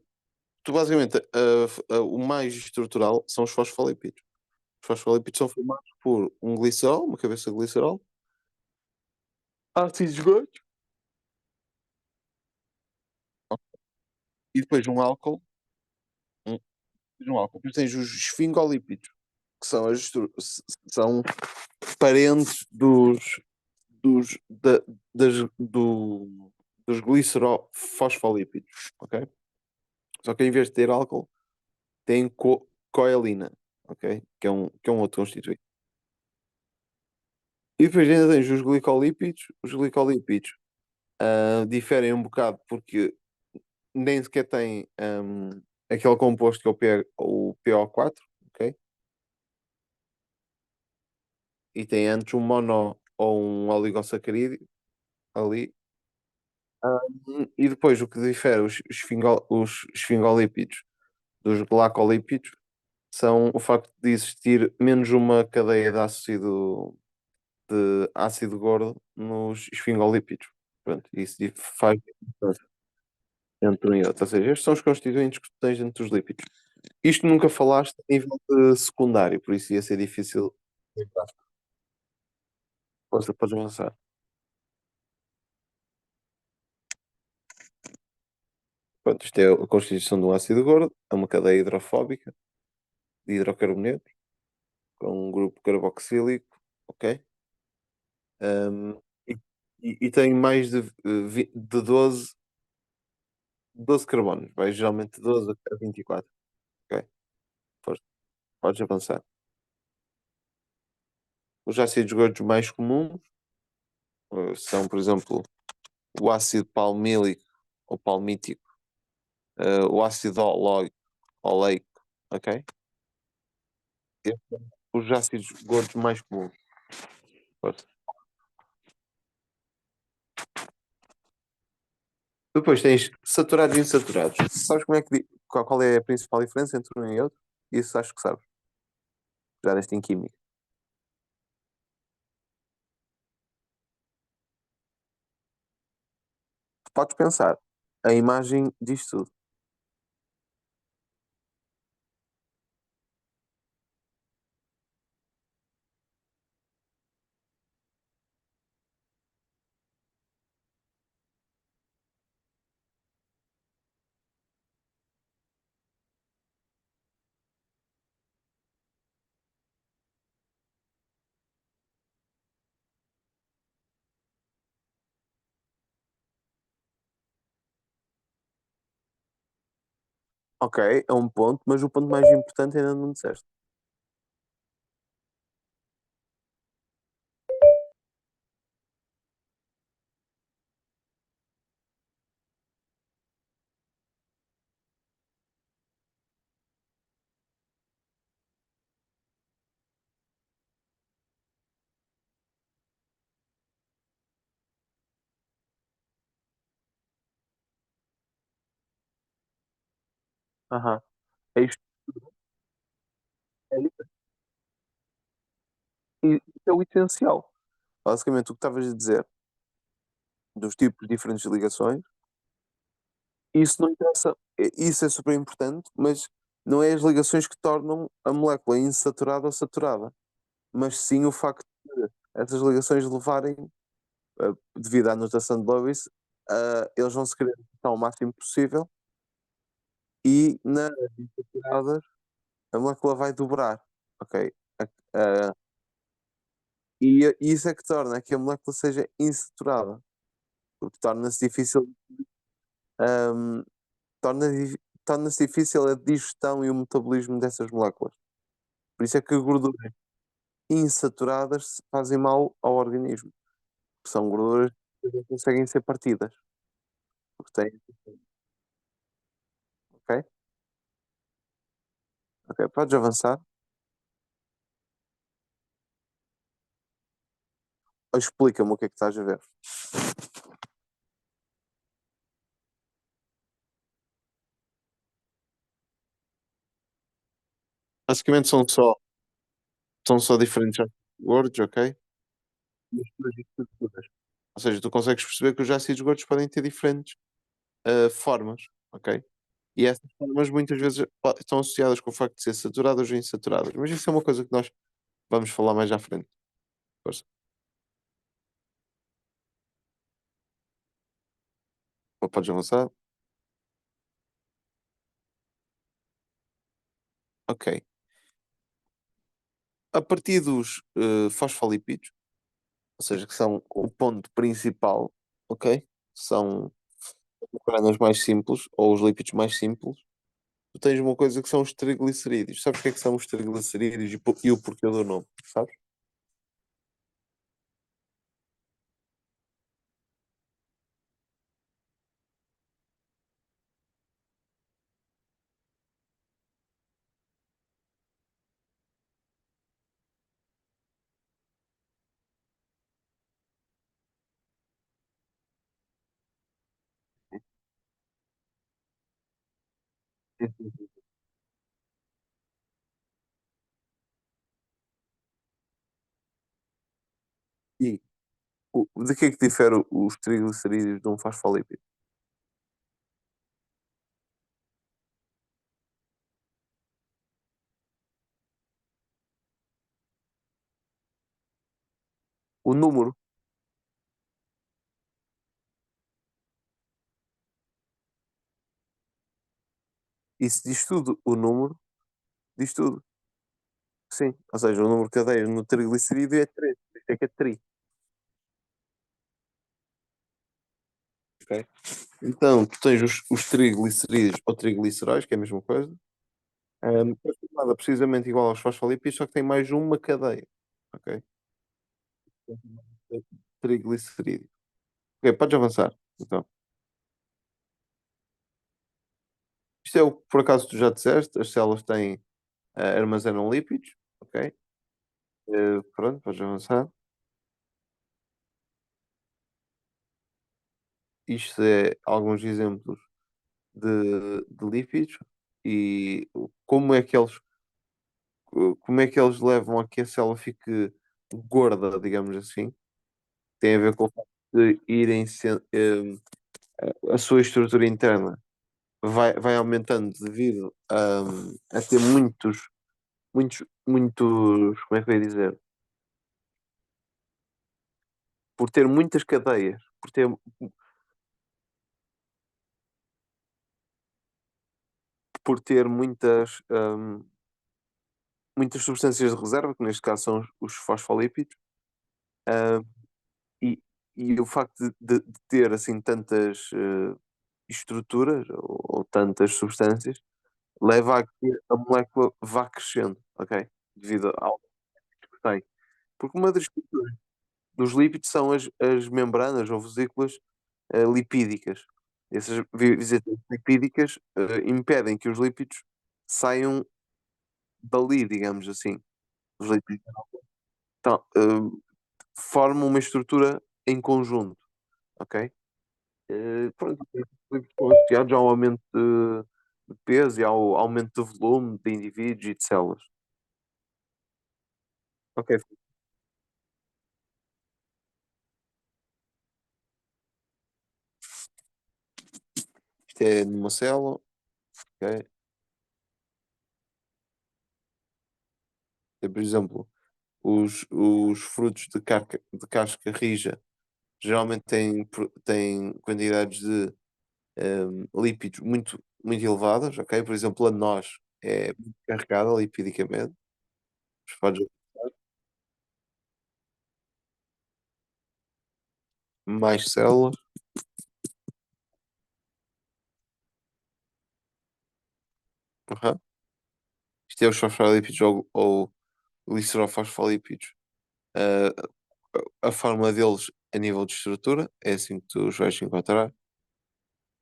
Tu basicamente, o mais estrutural são os fosfolípidos. Os fosfolípidos são formados por um glicerol, uma cabeça de glicerol, ácidos graxos e depois um álcool. Um, depois um álcool. Depois tens os esfingolípidos, que são, são parentes dos, das, do, dos glicerofosfolípidos, ok? Só que em vez de ter álcool, tem coelina, ok? Que é um outro constituinte. E depois ainda tens os glicolípidos. Os glicolípidos diferem um bocado porque nem sequer têm aquele composto que é o PO4, ok? E tem antes um mono ou um oligosacarídeo ali. E depois o que difere os esfingolípidos dos glacolípidos são o facto de existir menos uma cadeia de ácido gordo nos esfingolípidos. Pronto, isso faz diferença entre um e outro. Ou seja, estes são os constituintes que tu tens dentro dos lípidos. Isto nunca falaste a nível de secundário, por isso ia ser difícil. Força, podes avançar. Pronto, isto é a constituição de um ácido gordo, é uma cadeia hidrofóbica de hidrocarbonetos, com um grupo carboxílico, ok? Um, e, e tem mais de 12 12 carbonos, vai geralmente de 12 a 24. Ok, força, podes avançar. Os ácidos gordos mais comuns são, por exemplo, o ácido palmílico ou palmítico, o ácido oleico, ok? Estes são os ácidos gordos mais comuns. Força. Depois tens saturados e insaturados. Sabes como é que, qual é a principal diferença entre um e outro? Isso acho que sabes, já deste em química. Podes pensar, a imagem diz tudo. Ok, é um ponto, mas o ponto mais importante ainda não disseste. Aham. É isto, é, isso é o essencial. Basicamente, o que estavas a dizer dos tipos diferentes de ligações, isso não interessa. Isso é super importante, mas não é as ligações que tornam a molécula insaturada ou saturada, mas sim o facto de essas ligações levarem, devido à notação de Lewis, eles vão se querer evitar o máximo possível e nas insaturadas a molécula vai dobrar, ok? A- a- e isso é que torna que a molécula seja insaturada, porque torna-se difícil, ahm, torna, torna-se difícil a digestão e o metabolismo dessas moléculas. Por isso é que gorduras insaturadas fazem mal ao organismo, porque são gorduras que não conseguem ser partidas, porque têm, ok? Ok, podes avançar. Ou explica-me o que é que estás a ver. Basicamente são só diferentes ácidos gordos, ok? Misturas e estruturas. Ou seja, tu consegues perceber que os ácidos gordos podem ter diferentes formas, ok? E essas formas muitas vezes estão associadas com o facto de ser saturadas ou insaturadas. Mas isso é uma coisa que nós vamos falar mais à frente. Força. Podes avançar? Ok. A partir dos fosfolípidos, ou seja, que são o ponto principal, ok? São as membranas mais simples, ou os lípidos mais simples. Tu tens uma coisa que são os triglicerídeos. Sabes o que é que são os triglicerídeos e o porquê do nome? Sabes? Sim, sim, sim. E de que é que difere os triglicerídeos de um fosfolípido? O número, isso diz tudo. O número diz tudo. Sim. Ou seja, o número de cadeias no triglicerídeo é 3. Isto é que é tri. Ok? Então, tu tens os triglicerídeos ou trigliceróis, que é a mesma coisa, é formada precisamente igual aos fosfolípidos, só que tem mais uma cadeia, ok? Triglicerídeo. Ok, podes avançar. Então, isto é o que por acaso tu já disseste, as células têm, armazenam lípidos, ok? Pronto, podes avançar. Isto é alguns exemplos de lípidos e como é que eles levam a que a célula fique gorda, digamos assim. Tem a ver com o facto de a sua estrutura interna vai aumentando devido a ter muitos, como é que eu ia dizer? Por ter muitas cadeias, por ter muitas substâncias de reserva, que neste caso são os fosfolípidos, ah, e, e o facto de ter assim tantas estruturas ou tantas substâncias leva a que a molécula vá crescendo, ok? Devido ao que tem. Porque uma das estruturas dos lípidos são as membranas ou vesículas lipídicas. Essas vesículas lipídicas impedem que os lípidos saiam dali, digamos assim. Os lípidos então, formam uma estrutura em conjunto, ok? Pronto, os lípidos estão associados ao aumento de peso e ao aumento de volume de indivíduos e de células. Ok, isto é numa célula, ok? Por exemplo, os frutos de casca rija geralmente têm quantidades de lípidos muito elevadas, ok? Por exemplo, a noz é muito carregada lipidicamente. Mas podes mais células. Aham. Isto é os fosfolípidos ou glicerofosfolípidos. Ah, a forma deles a nível de estrutura é assim que tu os vais encontrar.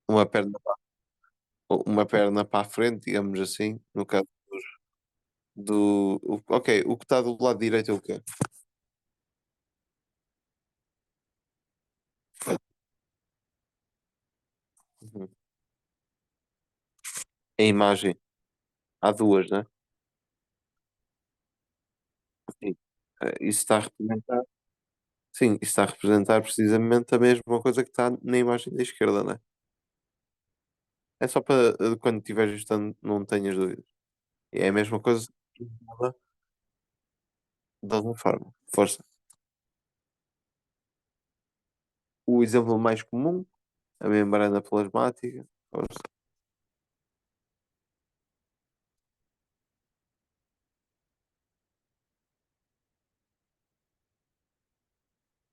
Uma perna, uma perna para a frente, digamos assim, no caso ok, o que está do lado direito é o quê? Uhum. A imagem, há duas, né? Sim. Isso está a representar, sim, isso está a representar precisamente a mesma coisa que está na imagem da esquerda, né? É só para quando estiveres ajustando não tenhas dúvidas. É a mesma coisa muda de alguma forma. Força. O exemplo mais comum, a membrana plasmática. Força.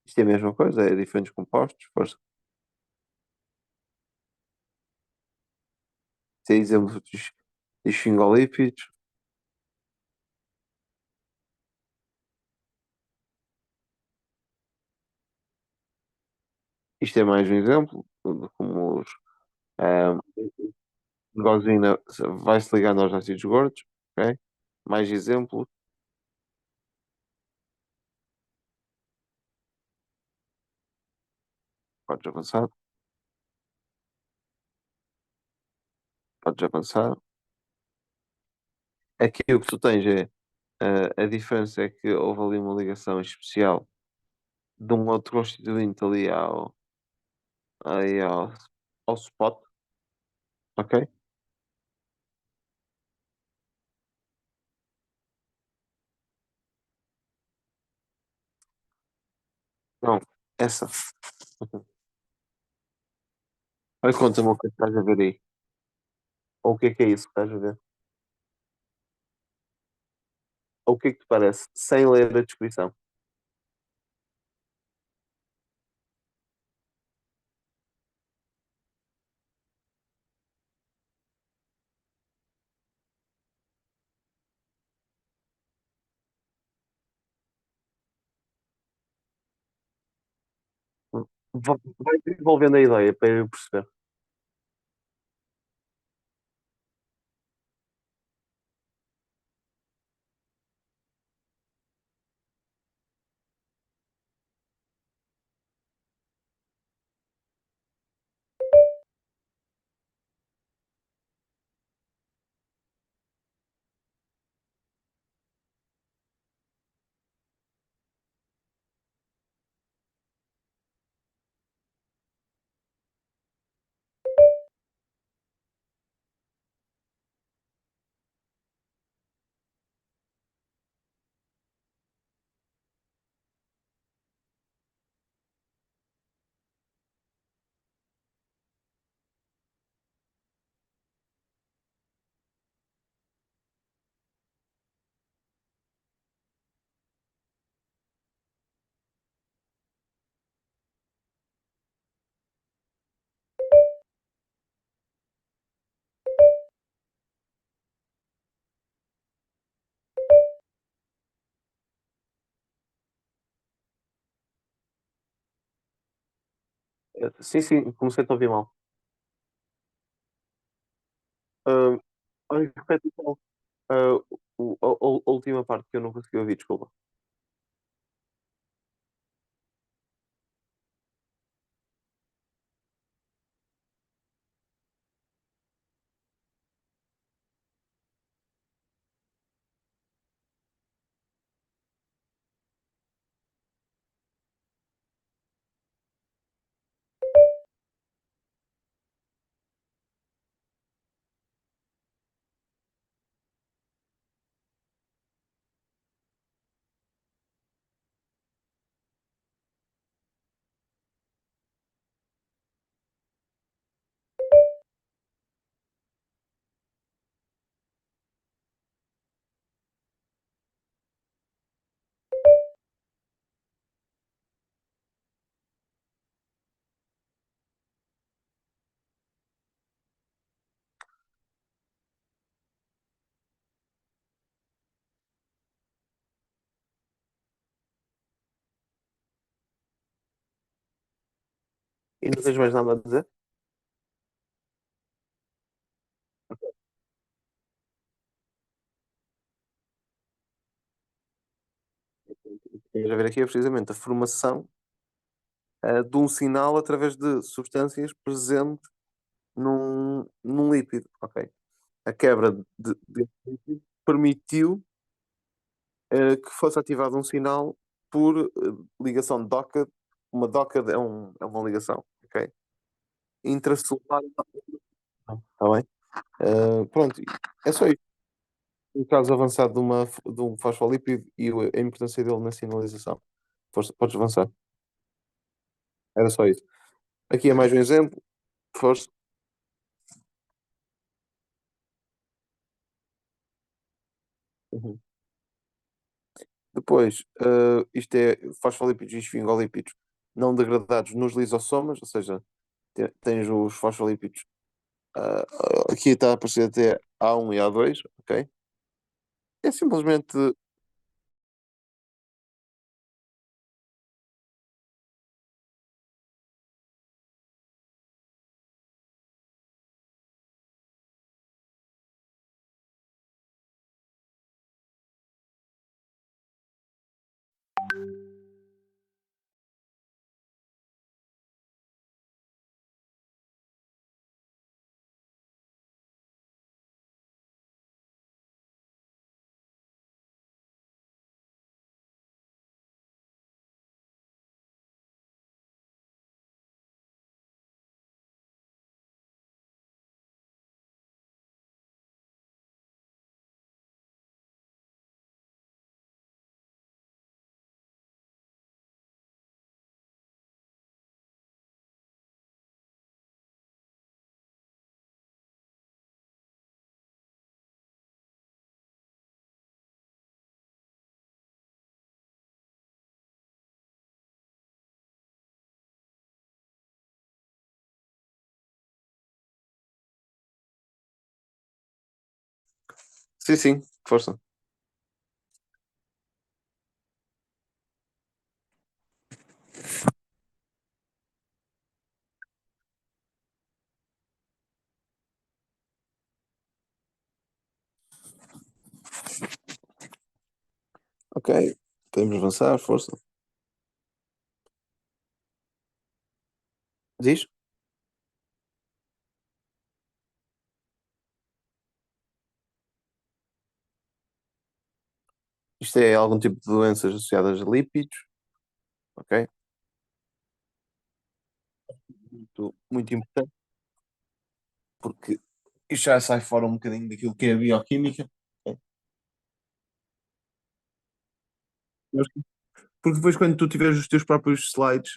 Isto é a mesma coisa, é diferentes compostos. Força. Isto é exemplo de esfingolípidos. Isto é mais um exemplo, como ah, gosina vai-se ligando aos ácidos gordos. Ok? Mais exemplos. Podes avançar. Podes avançar. Aqui o que tu tens é a diferença é que houve ali uma ligação especial de um outro constituinte ali aí ao spot, ok? Não, essa. Olha, conta-me o que é que estás a ver aí. Ou o que é isso que estás a ver? Ou o que é que te parece? Sem ler a descrição. Vai desenvolvendo a ideia para eu perceber. Sim, sim, comecei a ouvir mal. Ah, olha, repete então, ah, a última parte que eu não consegui ouvir, desculpa. E não tens mais nada a dizer? Estamos a ver aqui é precisamente a formação de um sinal através de substâncias presentes num lípido. Ok. A quebra desse lípido permitiu que fosse ativado um sinal por ligação de DOCA. Uma DOCA é uma ligação, ok? Intracelular. Está bem? Pronto, é só isso. Um caso avançado de um fosfolípido e a importância dele na sinalização. Força, podes avançar. Era só isso. Aqui é mais um exemplo. Força. Uhum. Depois, isto é fosfolípidos e esfingolípidos não degradados nos lisossomas, ou seja, tens os fosfolípidos. Aqui está a aparecer até A1 e A2, ok? É simplesmente. Sim, sim, força. Ok, podemos avançar, força. Diz? Isto é algum tipo de doenças associadas a lípidos, ok? Muito importante, porque isto já sai fora um bocadinho daquilo que é a bioquímica. Ok? Porque depois, quando tu tiveres os teus próprios slides,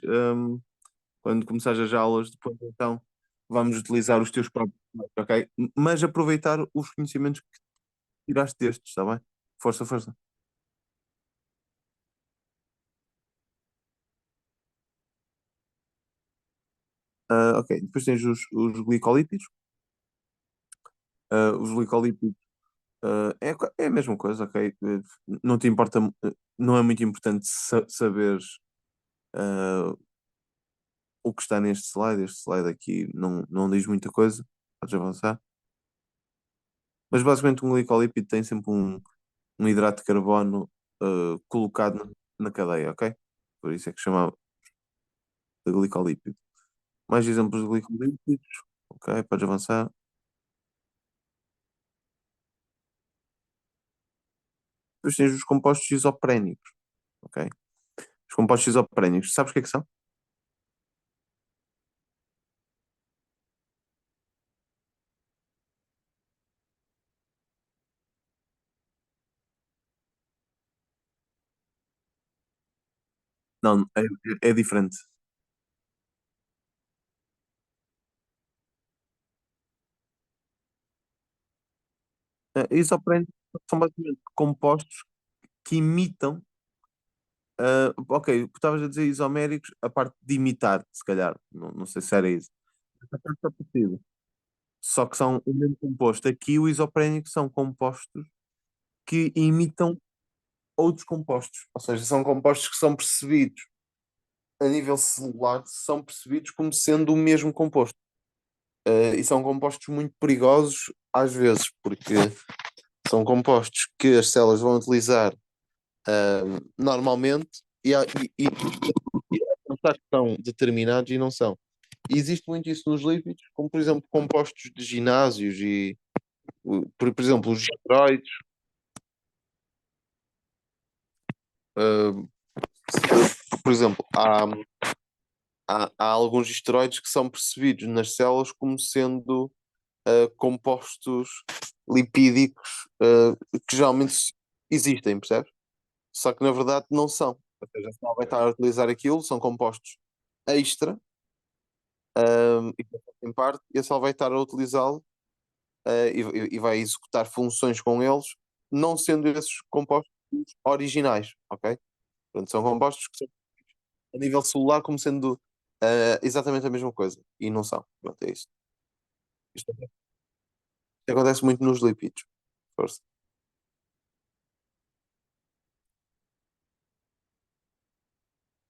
quando começares as aulas, depois então vamos utilizar os teus próprios slides, ok? Mas aproveitar os conhecimentos que tiraste destes, está bem? Força, força. Ok, depois tens os glicolípidos. Os glicolípidos é a mesma coisa, ok? Não te importa, não é muito importante saberes uh, o que está neste slide. Este slide aqui não diz muita coisa, podes avançar. Mas basicamente um glicolípido tem sempre um hidrato de carbono colocado na cadeia, ok? Por isso é que se chama de glicolípido. Mais exemplos de glicolípidos, ok? Podes avançar. Depois tens os compostos isoprénicos, ok? Os compostos isoprénicos, sabes o que é que são? Não, é diferente. Isoprénicos são basicamente compostos que imitam. Ok, o que estavas a dizer isoméricos, a parte de imitar, se calhar, não sei se era isso. A parte está parecida. Só que são o mesmo composto. Aqui o isoprénico são compostos que imitam outros compostos. Ou seja, são compostos que são percebidos a nível celular, são percebidos como sendo o mesmo composto. E são compostos muito perigosos às vezes, porque são compostos que as células vão utilizar normalmente e há pensar que são determinados e não são. E existe muito isso nos lípidos, como por exemplo compostos de ginásios e, por exemplo, os esteroides. uh, por exemplo, há alguns esteroides que são percebidos nas células como sendo compostos lipídicos que geralmente existem, percebes? Só que na verdade não são. Ou seja, a célula vai estar a utilizar aquilo, são compostos extra, e em parte, e a célula vai estar a utilizá-lo e vai executar funções com eles, não sendo esses compostos originais, ok? Portanto, são compostos que são a nível celular como sendo exatamente a mesma coisa e não são. Pronto, é isso. Isto acontece muito nos lipídios. Força.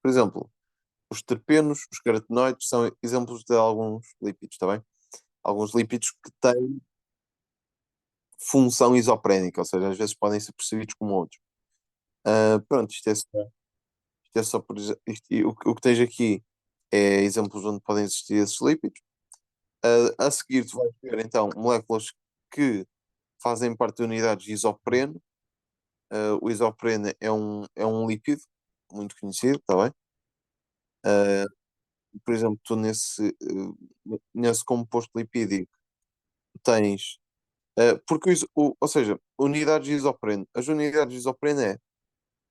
Por exemplo, os terpenos, os carotenoides são exemplos de alguns lipídios, está bem? Alguns lipídios que têm função isoprénica, ou seja, às vezes podem ser percebidos como outros. Pronto, isto é só por o que tens aqui é exemplos onde podem existir esses lípidos. A seguir, tu vais ver então moléculas que fazem parte de unidades de isopreno. O isopreno é um lípido muito conhecido, está bem? Uh, por exemplo, tu nesse composto lipídico tens. Porque, ou seja, unidades de isopreno. As unidades de isopreno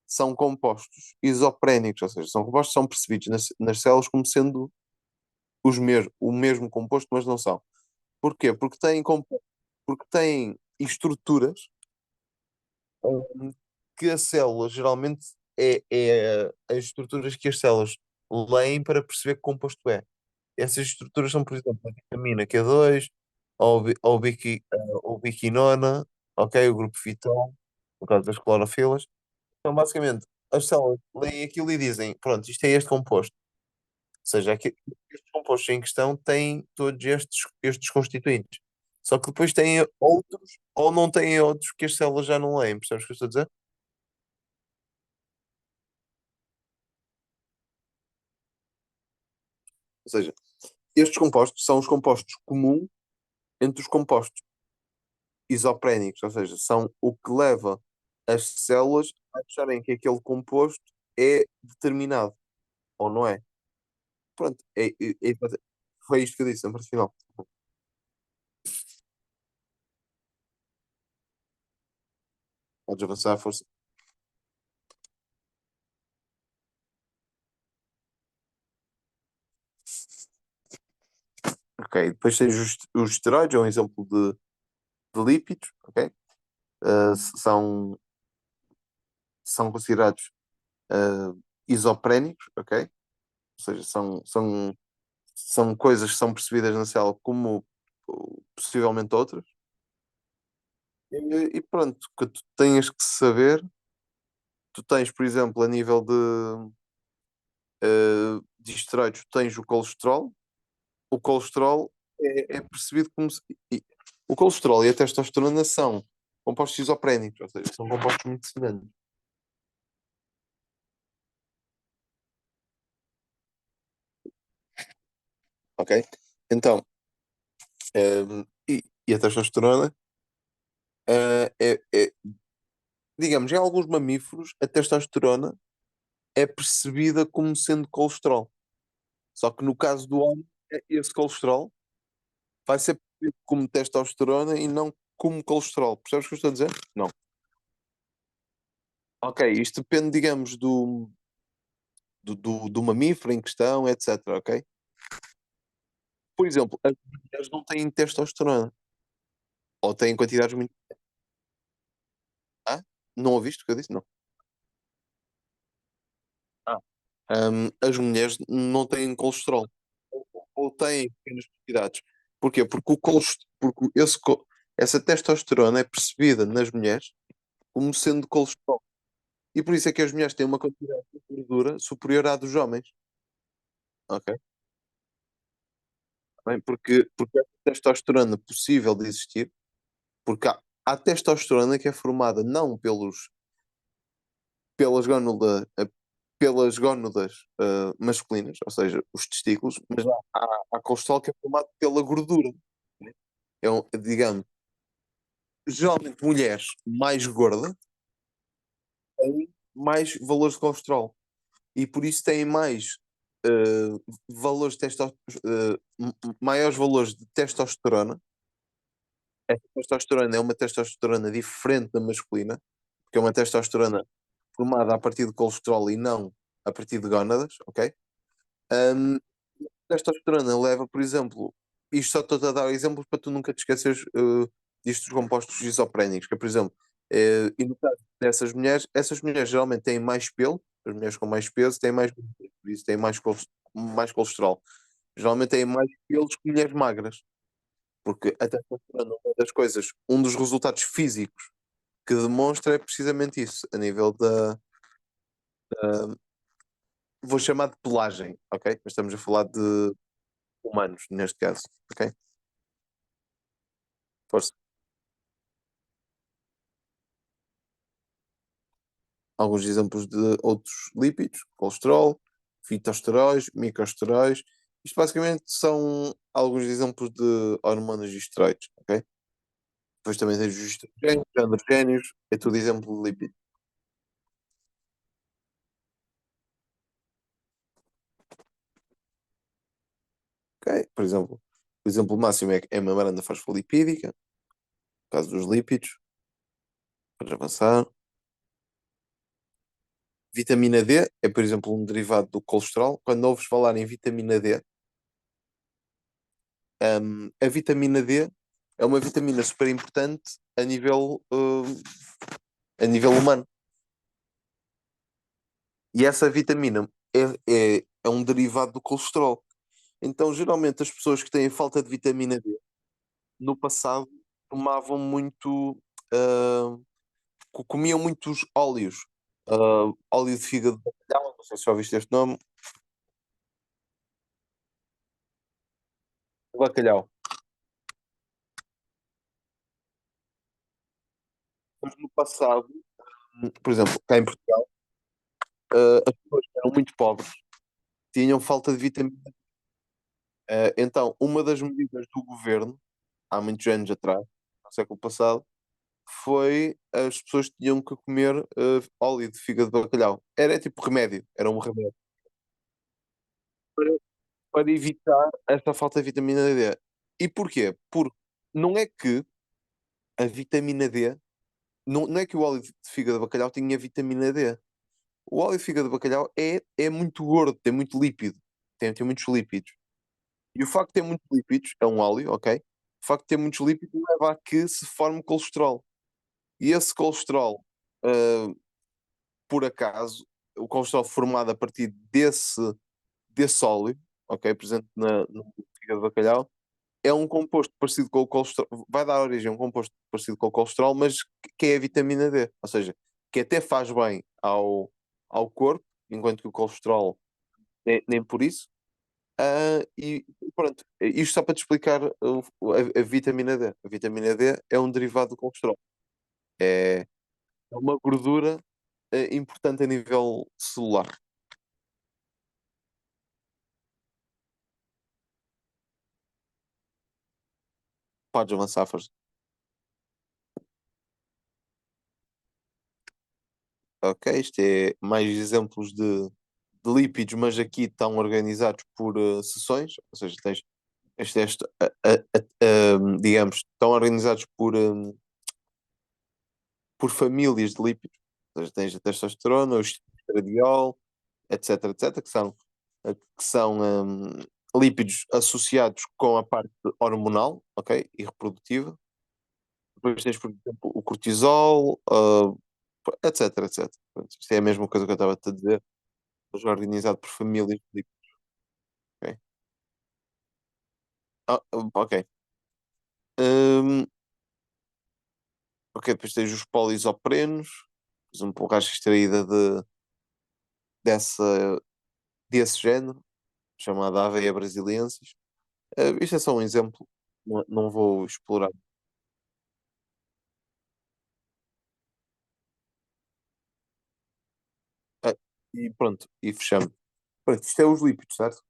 são compostos isoprénicos, ou seja, são compostos que são percebidos nas células como sendo o mesmo composto, mas não são. Porquê? Porque têm estruturas que a célula geralmente é as estruturas que as células leem para perceber que composto é. Essas estruturas são, por exemplo, a vitamina Q2, ou biquinona, ok? O grupo fitol, por causa das clorofilas. Então, basicamente, as células leem aquilo e dizem: pronto, isto é este composto. Ou seja, estes compostos em questão têm todos estes constituintes. Só que depois têm outros ou não têm outros que as células já não leem. Percebes o que eu estou a dizer? Ou seja, estes compostos são os compostos comuns entre os compostos isoprénicos, ou seja, são o que leva as células a acharem que aquele composto é determinado, ou não é. Pronto, foi isto que eu disse na parte final. Podes avançar à força. Ok, depois tens os esteroides, é um exemplo de lípidos, ok? São considerados isoprénicos, ok? Ou seja, são coisas que são percebidas na célula como possivelmente outras. E pronto, o que tu tens que saber, tu tens, por exemplo, a nível de esteroides, tu tens o colesterol. O colesterol é percebido como o colesterol e a testosterona são compostos isoprénicos, ou seja, são compostos muito semelhantes. Ok? Então, e a testosterona digamos, em alguns mamíferos, a testosterona é percebida como sendo colesterol. Só que no caso do homem, esse colesterol vai ser percebido como testosterona e não como colesterol. Percebes o que eu estou a dizer? Não. Ok, isto depende, digamos, do mamífero em questão, etc. Ok? Por exemplo, as mulheres não têm testosterona. Ou têm quantidades muito. Ah? Não ouviste o que eu disse? Não. Ah. As mulheres não têm colesterol. Ou têm pequenas quantidades. Porquê? Porque essa testosterona é percebida nas mulheres como sendo colesterol. E por isso é que as mulheres têm uma quantidade de gordura superior à dos homens. Ok? Bem, porque a testosterona possível de existir, porque há testosterona que é formada não pelas gónadas, pelas gónadas masculinas, ou seja, os testículos, mas há colesterol que é formado pela gordura. Né? Digamos, geralmente mulheres mais gordas têm mais valores de colesterol e por isso têm mais valores de maiores valores de testosterona. Esta testosterona é uma testosterona diferente da masculina, porque é uma testosterona formada a partir de colesterol e não a partir de gónadas, ok? Um, Testosterona leva, por exemplo, isto só estou a dar exemplos para tu nunca te esqueceres disto dos compostos isoprénicos, que é, por exemplo, e no caso dessas mulheres, essas mulheres geralmente têm mais pelo, as mulheres com mais peso têm mais, por isso têm mais colesterol. Geralmente têm mais pelos que mulheres magras, porque a testosterona, uma das coisas, um dos resultados físicos que demonstra é precisamente isso, a nível vou chamar de pelagem, ok? Mas estamos a falar de humanos, neste caso, ok? Força. Alguns exemplos de outros lípidos, colesterol, fitosteróis, microesteróis. Isto basicamente são alguns exemplos de hormonas e esteroides, ok? Depois também tens os estrogénios, androgénios, é tudo exemplo de lípido, ok? Por exemplo, o exemplo máximo é a membrana fosfolipídica, no caso dos lípidos, podes avançar. Vitamina D é, por exemplo, um derivado do colesterol. Quando ouves falar em vitamina D, a vitamina D é uma vitamina super importante a nível humano. E essa vitamina é um derivado do colesterol. Então, geralmente, as pessoas que têm falta de vitamina D no passado tomavam muito, ah, comiam muitos óleos. Óleo de fígado de bacalhau, não sei se já ouviste este nome. Bacalhau. Mas no passado, por exemplo, cá em Portugal, as pessoas que eram muito pobres tinham falta de vitamina D. Então, uma das medidas do governo, há muitos anos atrás, no século passado, foi as pessoas tinham que comer óleo de fígado de bacalhau. Era tipo remédio, era um remédio para, para evitar esta falta de vitamina D. E porquê? Porque não é que a vitamina D, não é que o óleo de fígado de bacalhau tinha vitamina D. O óleo de fígado de bacalhau é muito gordo, tem muito lípido, tem muitos lípidos. E o facto de ter muitos lípidos, é um óleo, ok? O facto de ter muitos lípidos leva a que se forme colesterol. E esse colesterol, ah, por acaso, o colesterol formado a partir desse óleo, ok, presente no fígado de bacalhau, é um composto parecido com o colesterol, vai dar origem a um composto parecido com o colesterol, mas que é a vitamina D, ou seja, que até faz bem ao corpo, enquanto que o colesterol nem por isso. E pronto, isto só para te explicar a vitamina D. A vitamina D é um derivado do colesterol. É uma gordura importante a nível celular. Podes avançar, força. Ok, isto é mais exemplos de lípidos, mas aqui estão organizados por seções, ou seja, tens este, digamos, estão organizados por famílias de lípidos, ou seja, tens a testosterona, o estradiol, etc, etc, que são lípidos associados com a parte hormonal, ok, e reprodutiva. Depois tens, por exemplo, o cortisol, etc, etc. Pronto, isto é a mesma coisa que eu estava a te dizer, mas organizado por famílias de lípidos, ok? Ok. Hum, ok, depois tens os polisoprenos, por exemplo, borracha extraída dessa, desse género, chamada aveia brasiliensis. Isto é só um exemplo, não vou explorar. Ah, e pronto, e fechamos. Pronto, isto é os lípidos, certo?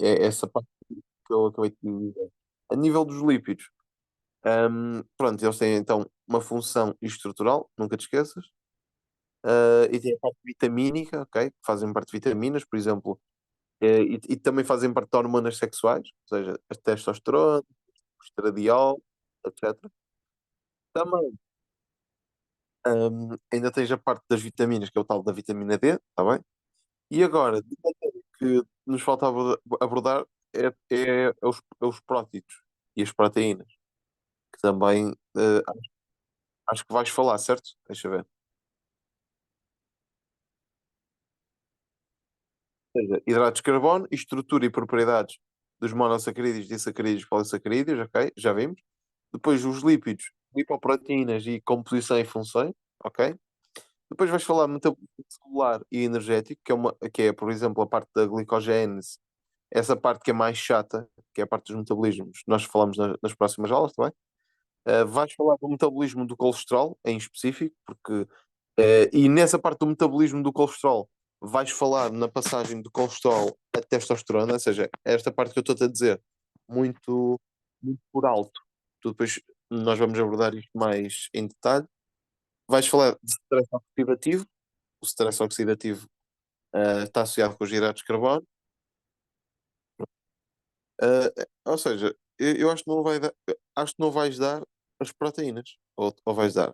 É essa parte que eu acabei de dizer. A nível dos lípidos, pronto, eles têm então uma função estrutural, nunca te esqueças. E tem a parte vitamínica, ok? Que fazem parte de vitaminas, por exemplo, e também fazem parte de hormonas sexuais, ou seja, a testosterona, o estradiol, etc. Também ainda tens a parte das vitaminas, que é o tal da vitamina D, está bem? E agora, de matéria que nos falta abordar é os prótidos e as proteínas, que também acho que vais falar, certo? Deixa eu ver. Ou seja, hidratos de carbono, estrutura e propriedades dos monossacarídeos, disacarídeos, polissacarídeos, ok? Já vimos. Depois os lípidos, lipoproteínas e composição e funções, ok? Depois vais falar de metabolismo celular e energético, que é, por exemplo, a parte da glicogênese, essa parte que é mais chata, que é a parte dos metabolismos, nós falamos nas próximas aulas, também. Vais falar do metabolismo do colesterol, em específico, porque, e nessa parte do metabolismo do colesterol, vais falar na passagem do colesterol a testosterona, ou seja, esta parte que eu estou a dizer, muito, muito por alto. Depois nós vamos abordar isto mais em detalhe. Vais falar de stress oxidativo. O stress oxidativo está associado com os hidratos de carbono. Ou seja, eu acho que não vai dar, acho que não vais dar as proteínas. Ou vais dar?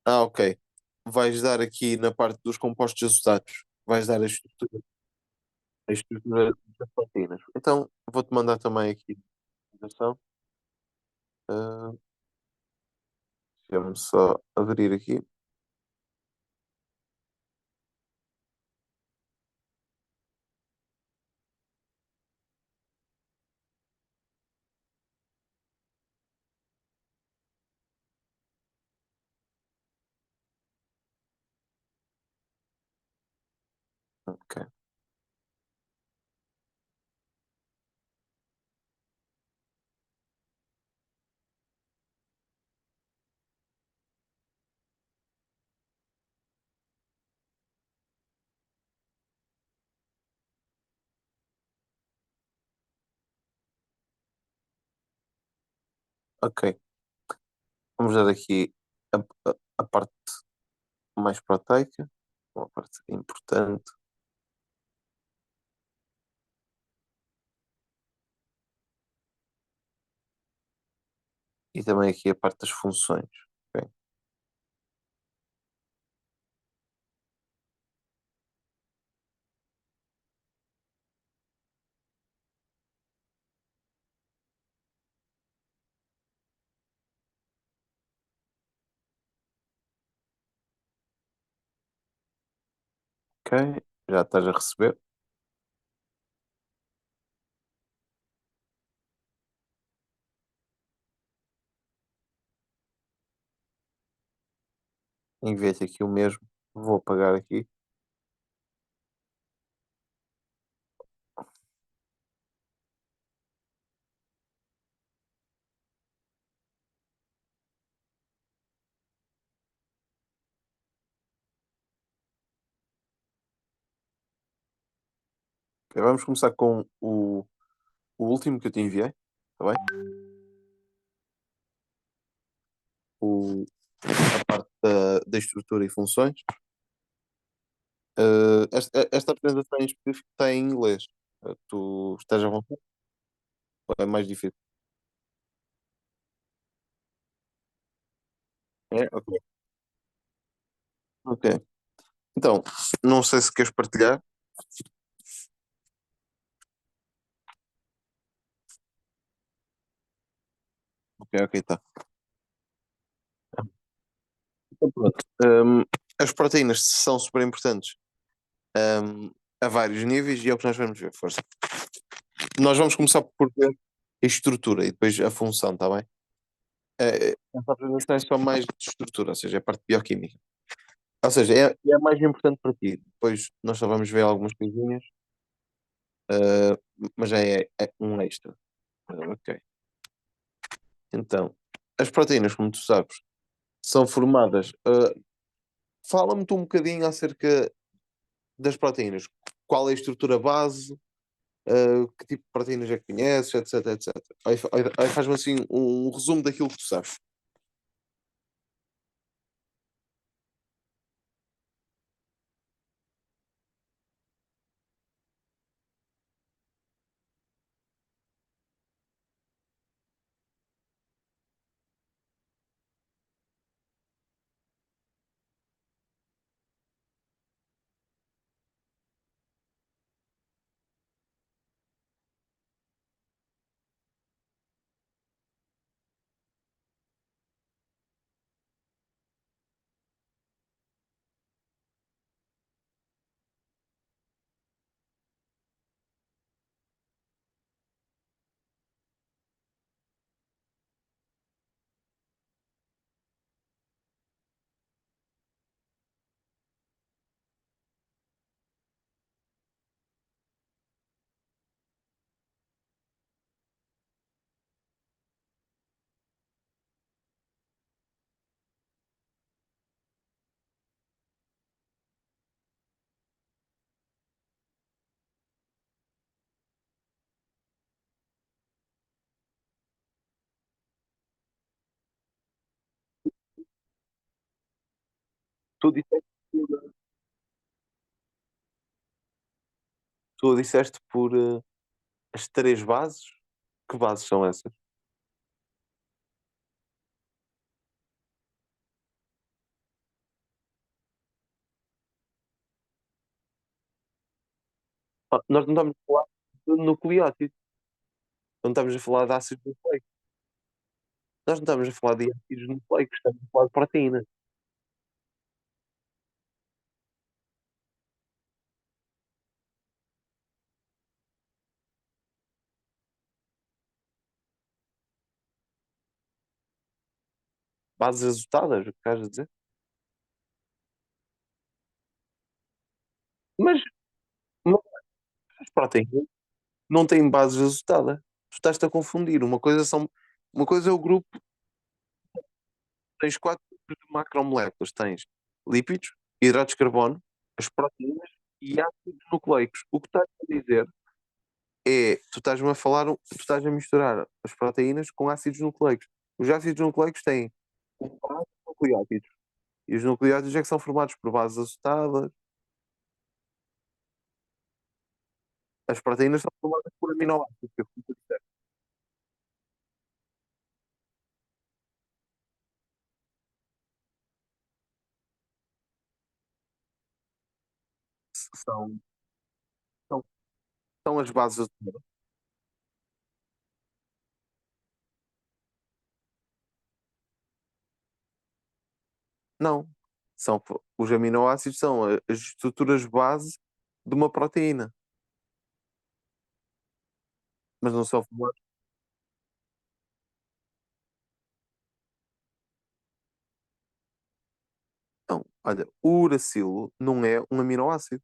Ok. Vais dar aqui na parte dos compostos açudados. Vais dar a estrutura das proteínas. Então, vou-te mandar também aqui a informação. Uh, Deixa-me só abrir aqui. Ok. Ok. Vamos dar aqui a parte mais proteica, uma parte importante. E também aqui a parte das funções. Ok. Ok, já estás a receber. Enviei-te aqui o mesmo. Vou apagar aqui. Ok, vamos começar com o último que eu te enviei. Está bem? A parte da estrutura e funções. Esta apresentação em específico está em inglês. Tu estás à vontade? Ou é mais difícil? É? Ok. Ok. Então, não sei se queres partilhar. Ok, ok, tá. Então, pronto. As proteínas são super importantes, a vários níveis e é o que nós vamos ver. Força. Nós vamos começar por ver a estrutura e depois a função, está bem? As apresentações são mais de estrutura, ou seja, é a parte bioquímica. Ou seja, é a mais importante para ti. Depois nós só vamos ver algumas coisinhas, uh, mas já é um extra. Ok. Então, as proteínas, como tu sabes, são formadas. Fala-me tu um bocadinho acerca das proteínas. Qual é a estrutura base? Que tipo de proteínas é que conheces, etc, etc. Aí faz-me assim um resumo daquilo que tu sabes. Tu disseste por, tu disseste por as três bases. Que bases são essas? Nós não estamos a falar de nucleótidos, não estamos a falar de ácidos nucleicos. Nós não estamos a falar de ácidos nucleicos, estamos a falar de proteínas. Bases azotadas, o que estás a dizer? Mas, mas as proteínas não têm bases azotadas. Tu estás-te a confundir. Uma coisa é o grupo, tens quatro grupos de macromoléculas. Tens lípidos, hidratos de carbono, as proteínas e ácidos nucleicos. O que estás a dizer tu estás-me a falar, tu estás a misturar as proteínas com ácidos nucleicos. Os ácidos nucleicos têm o base e os nucleótidos. E os nucleótidos é que são formados por bases açetadas. As proteínas são formadas por aminoácidos, que eu fui dizer. São, são, são as bases açetadas. Não. Os aminoácidos são as estruturas base de uma proteína, mas não são formados. Não. Olha, o uracilo não é um aminoácido.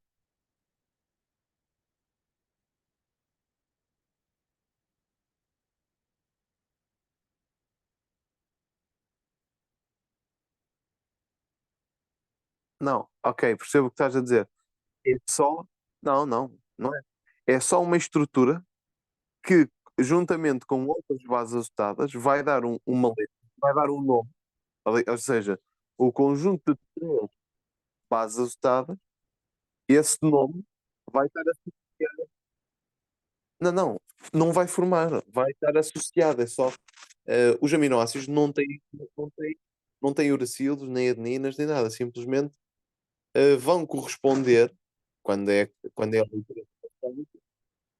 Não. Ok, percebo o que estás a dizer. É só. Não, não, não é. É só uma estrutura que, juntamente com outras bases açetadas, vai dar uma letra, vai dar um nome. Ou seja, o conjunto de três bases açetadas, esse nome vai estar associado. Não, não, não vai formar, vai estar associado. É só. Os aminoácidos não têm uracilos, nem adeninas, nem nada. Simplesmente vão corresponder quando é a leitura.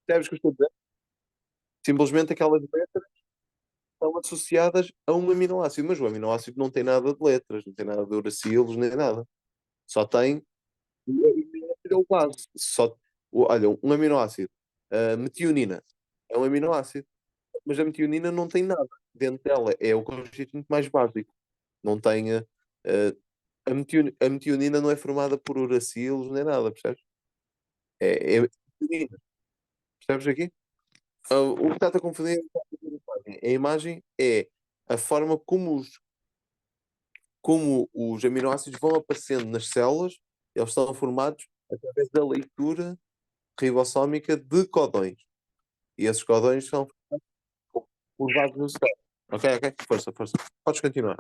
Percebes o que eu estou a dizer? Simplesmente aquelas letras estão associadas a um aminoácido, mas o aminoácido não tem nada de letras, não tem nada de uracilos, nem nada. Só tem o aminoácido é o base. Olha, um aminoácido, metionina, é um aminoácido, mas a metionina não tem nada dentro dela, é o constituinte mais básico. Não tem. A metionina não é formada por uracilos nem nada, percebes? É metionina, percebes aqui? O que está a confundir é a imagem é a forma como os aminoácidos vão aparecendo nas células, eles são formados através da leitura ribossómica de codões. E esses codões são por bases no cérebro. Ok, ok, força, força. Podes continuar.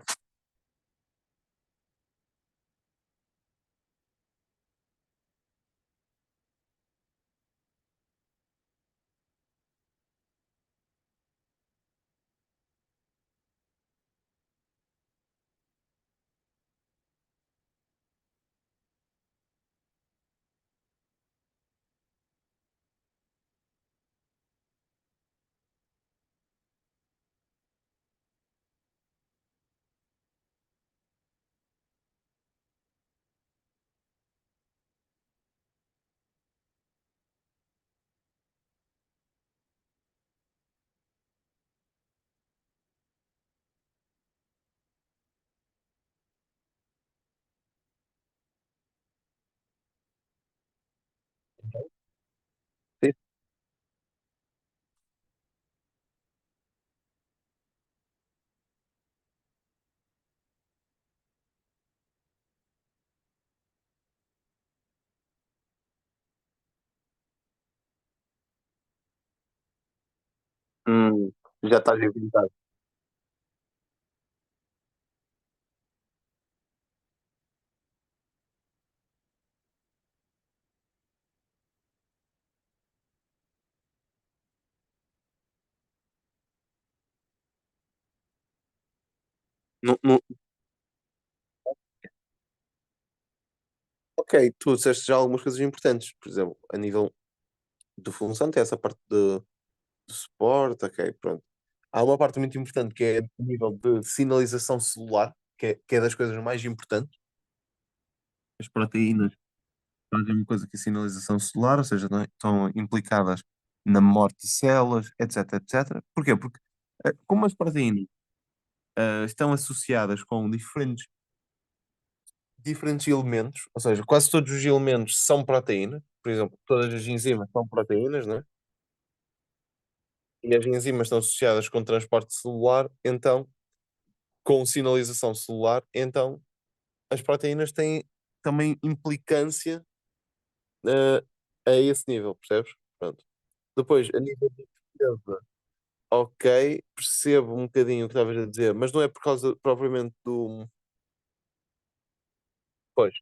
Sim. Hum, já estás inventado. Ok, tu disseste já algumas coisas importantes. Por exemplo, a nível de função, tem essa parte de suporte, ok, pronto. Há uma parte muito importante que é a nível de sinalização celular, que é das coisas mais importantes. As proteínas fazem uma coisa que é sinalização celular, ou seja, estão implicadas na morte de células, etc, etc. Porquê? Porque como as proteínas estão associadas com diferentes elementos, ou seja, quase todos os elementos são proteínas, por exemplo, todas as enzimas são proteínas, não é? E as enzimas estão associadas com transporte celular, então, com sinalização celular, então as proteínas têm também implicância a esse nível, percebes? Pronto. Depois, a nível de defesa. ok, percebo um bocadinho o que estavas a dizer, mas não é por causa propriamente do. Pois,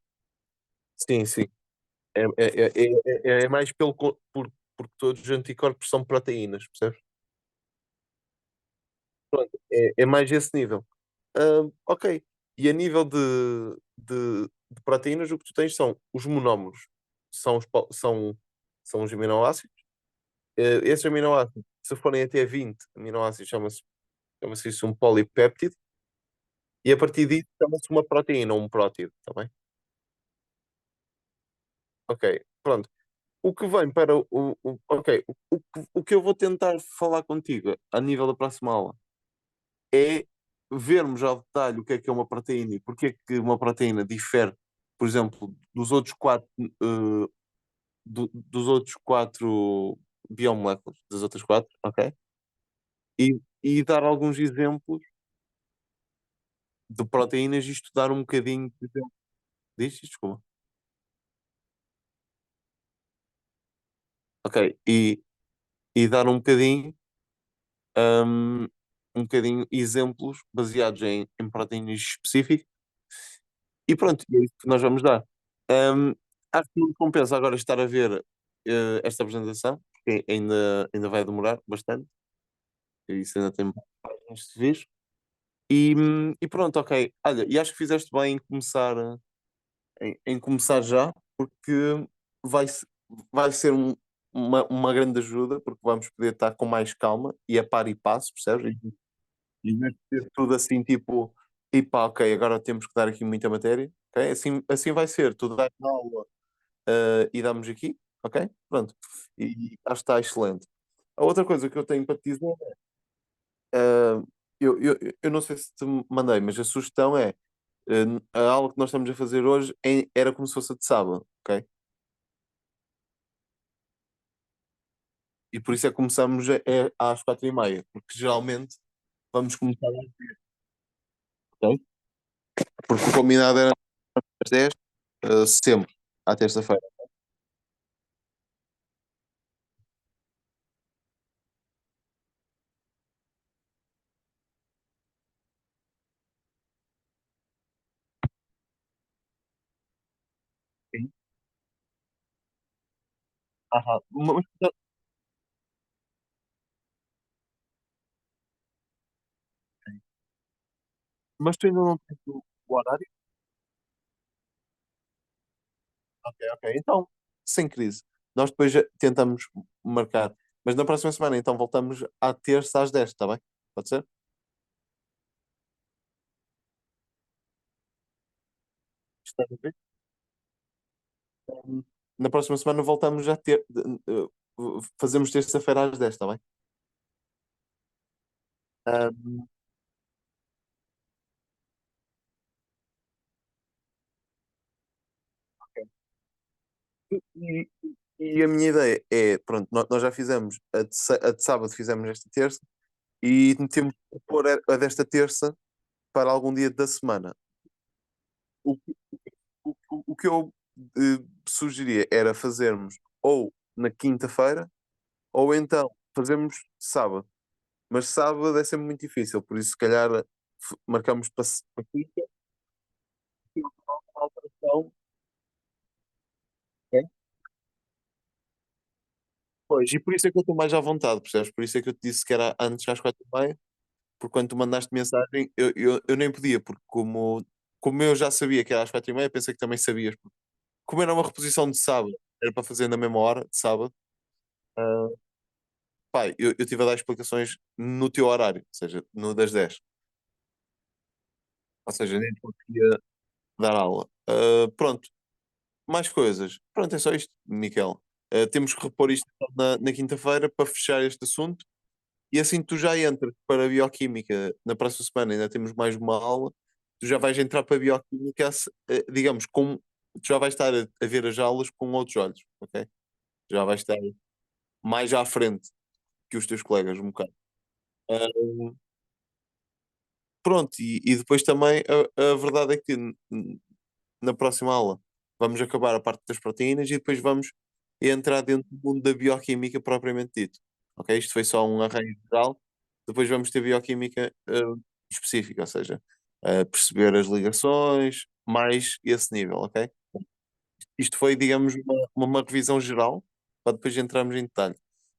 sim, sim. É mais porque todos os anticorpos são proteínas, percebes? Pronto, é mais esse nível. Ok. E a nível de proteínas, o que tu tens são os monómeros, são os aminoácidos. Esses aminoácidos, se forem até 20 aminoácidos, chama-se isso um polipéptido, e a partir disso chama-se uma proteína ou um prótido, está bem? Ok, pronto. O que vem para ok, o que eu vou tentar falar contigo a nível da próxima aula é vermos ao detalhe o que é uma proteína e porque é que uma proteína difere, por exemplo, dos outros quatro biomoléculas, das outras quatro, ok? E dar alguns exemplos de proteínas e estudar um bocadinho, por exemplo, diz, desculpa. Ok, e dar hum, um bocadinho exemplos baseados em proteínas específicas e pronto, é isso que nós vamos dar. Hum, Acho que não compensa agora estar a ver esta apresentação, porque ainda vai demorar bastante, e isso ainda tem páginas de ver. E pronto, ok. Olha, e acho que fizeste bem em começar já, porque vai, se- vai ser uma grande ajuda, porque vamos poder estar com mais calma e a par e passo, percebes? E em vez de ter tudo assim, tipo, e pá, ok, agora temos que dar aqui muita matéria, ok? Assim vai ser, tudo dá na aula e damos aqui, ok? Pronto. E acho que está excelente. A outra coisa que eu tenho para te dizer, eh, eu não sei se te mandei, mas a sugestão é a aula que nós estamos a fazer hoje era como se fosse a de sábado, ok? E por isso é que começamos às 4h30, porque geralmente vamos começar ok? Porque o combinado era às 10, sempre, à terça-feira. Sim. Aham. Mas tu ainda não tens o horário? Ok, ok. Então, sem crise. Nós depois tentamos marcar. Mas na próxima semana, então, voltamos à terça às 10, está bem? Pode ser? Está bem? Na próxima semana voltamos a ter. Fazemos terça-feira às 10, está bem? Um, e, e a minha ideia é, pronto, nós já fizemos a de sábado, fizemos esta terça, e temos que pôr a desta terça para algum dia da semana. O, o que eu sugeria era fazermos ou na quinta-feira, ou então fazermos sábado. Mas sábado é sempre muito difícil, por isso se calhar marcamos para quinta, e uma alteração. Ok? Pois, e por isso é que eu estou mais à vontade, percebes? Por isso é que eu te disse que era antes às 4h30, porque quando tu mandaste mensagem, eu nem podia, porque como eu já sabia que era às 4h30, pensei que também sabias. Como era uma reposição de sábado, era para fazer na mesma hora, de sábado, ah, pá, eu tive a dar explicações no teu horário, ou seja, no das 10. Ou seja, nem conseguia dar aula. Pronto, mais coisas. Pronto, é só isto, Miquel. Temos que repor isto na quinta-feira para fechar este assunto. E assim tu já entras para a Bioquímica na próxima semana, ainda temos mais uma aula. Tu já vais entrar para a Bioquímica, digamos, tu já vais estar a ver as aulas com outros olhos, ok? Já vais estar mais à frente que os teus colegas, um bocado. Ah, Pronto, e depois também a verdade é que na próxima aula vamos acabar a parte das proteínas e depois vamos entrar dentro do mundo da bioquímica propriamente dito. Ok? Isto foi só um arranjo geral depois vamos ter bioquímica específica, ou seja, perceber as ligações, mais esse nível, ok? Isto foi, digamos, uma revisão geral, para depois entrarmos em detalhe.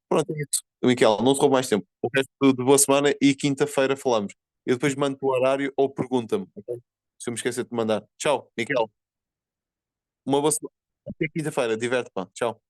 Pronto, é isso. Miquel, não te roubo mais tempo. O resto de boa semana e quinta-feira falamos. Eu depois mando o horário ou pergunta-me, ok? Se eu me esquecer de te mandar. Tchau, Miquel. Uma boa semana. Até quinta-feira. Diverte, pá. Tchau.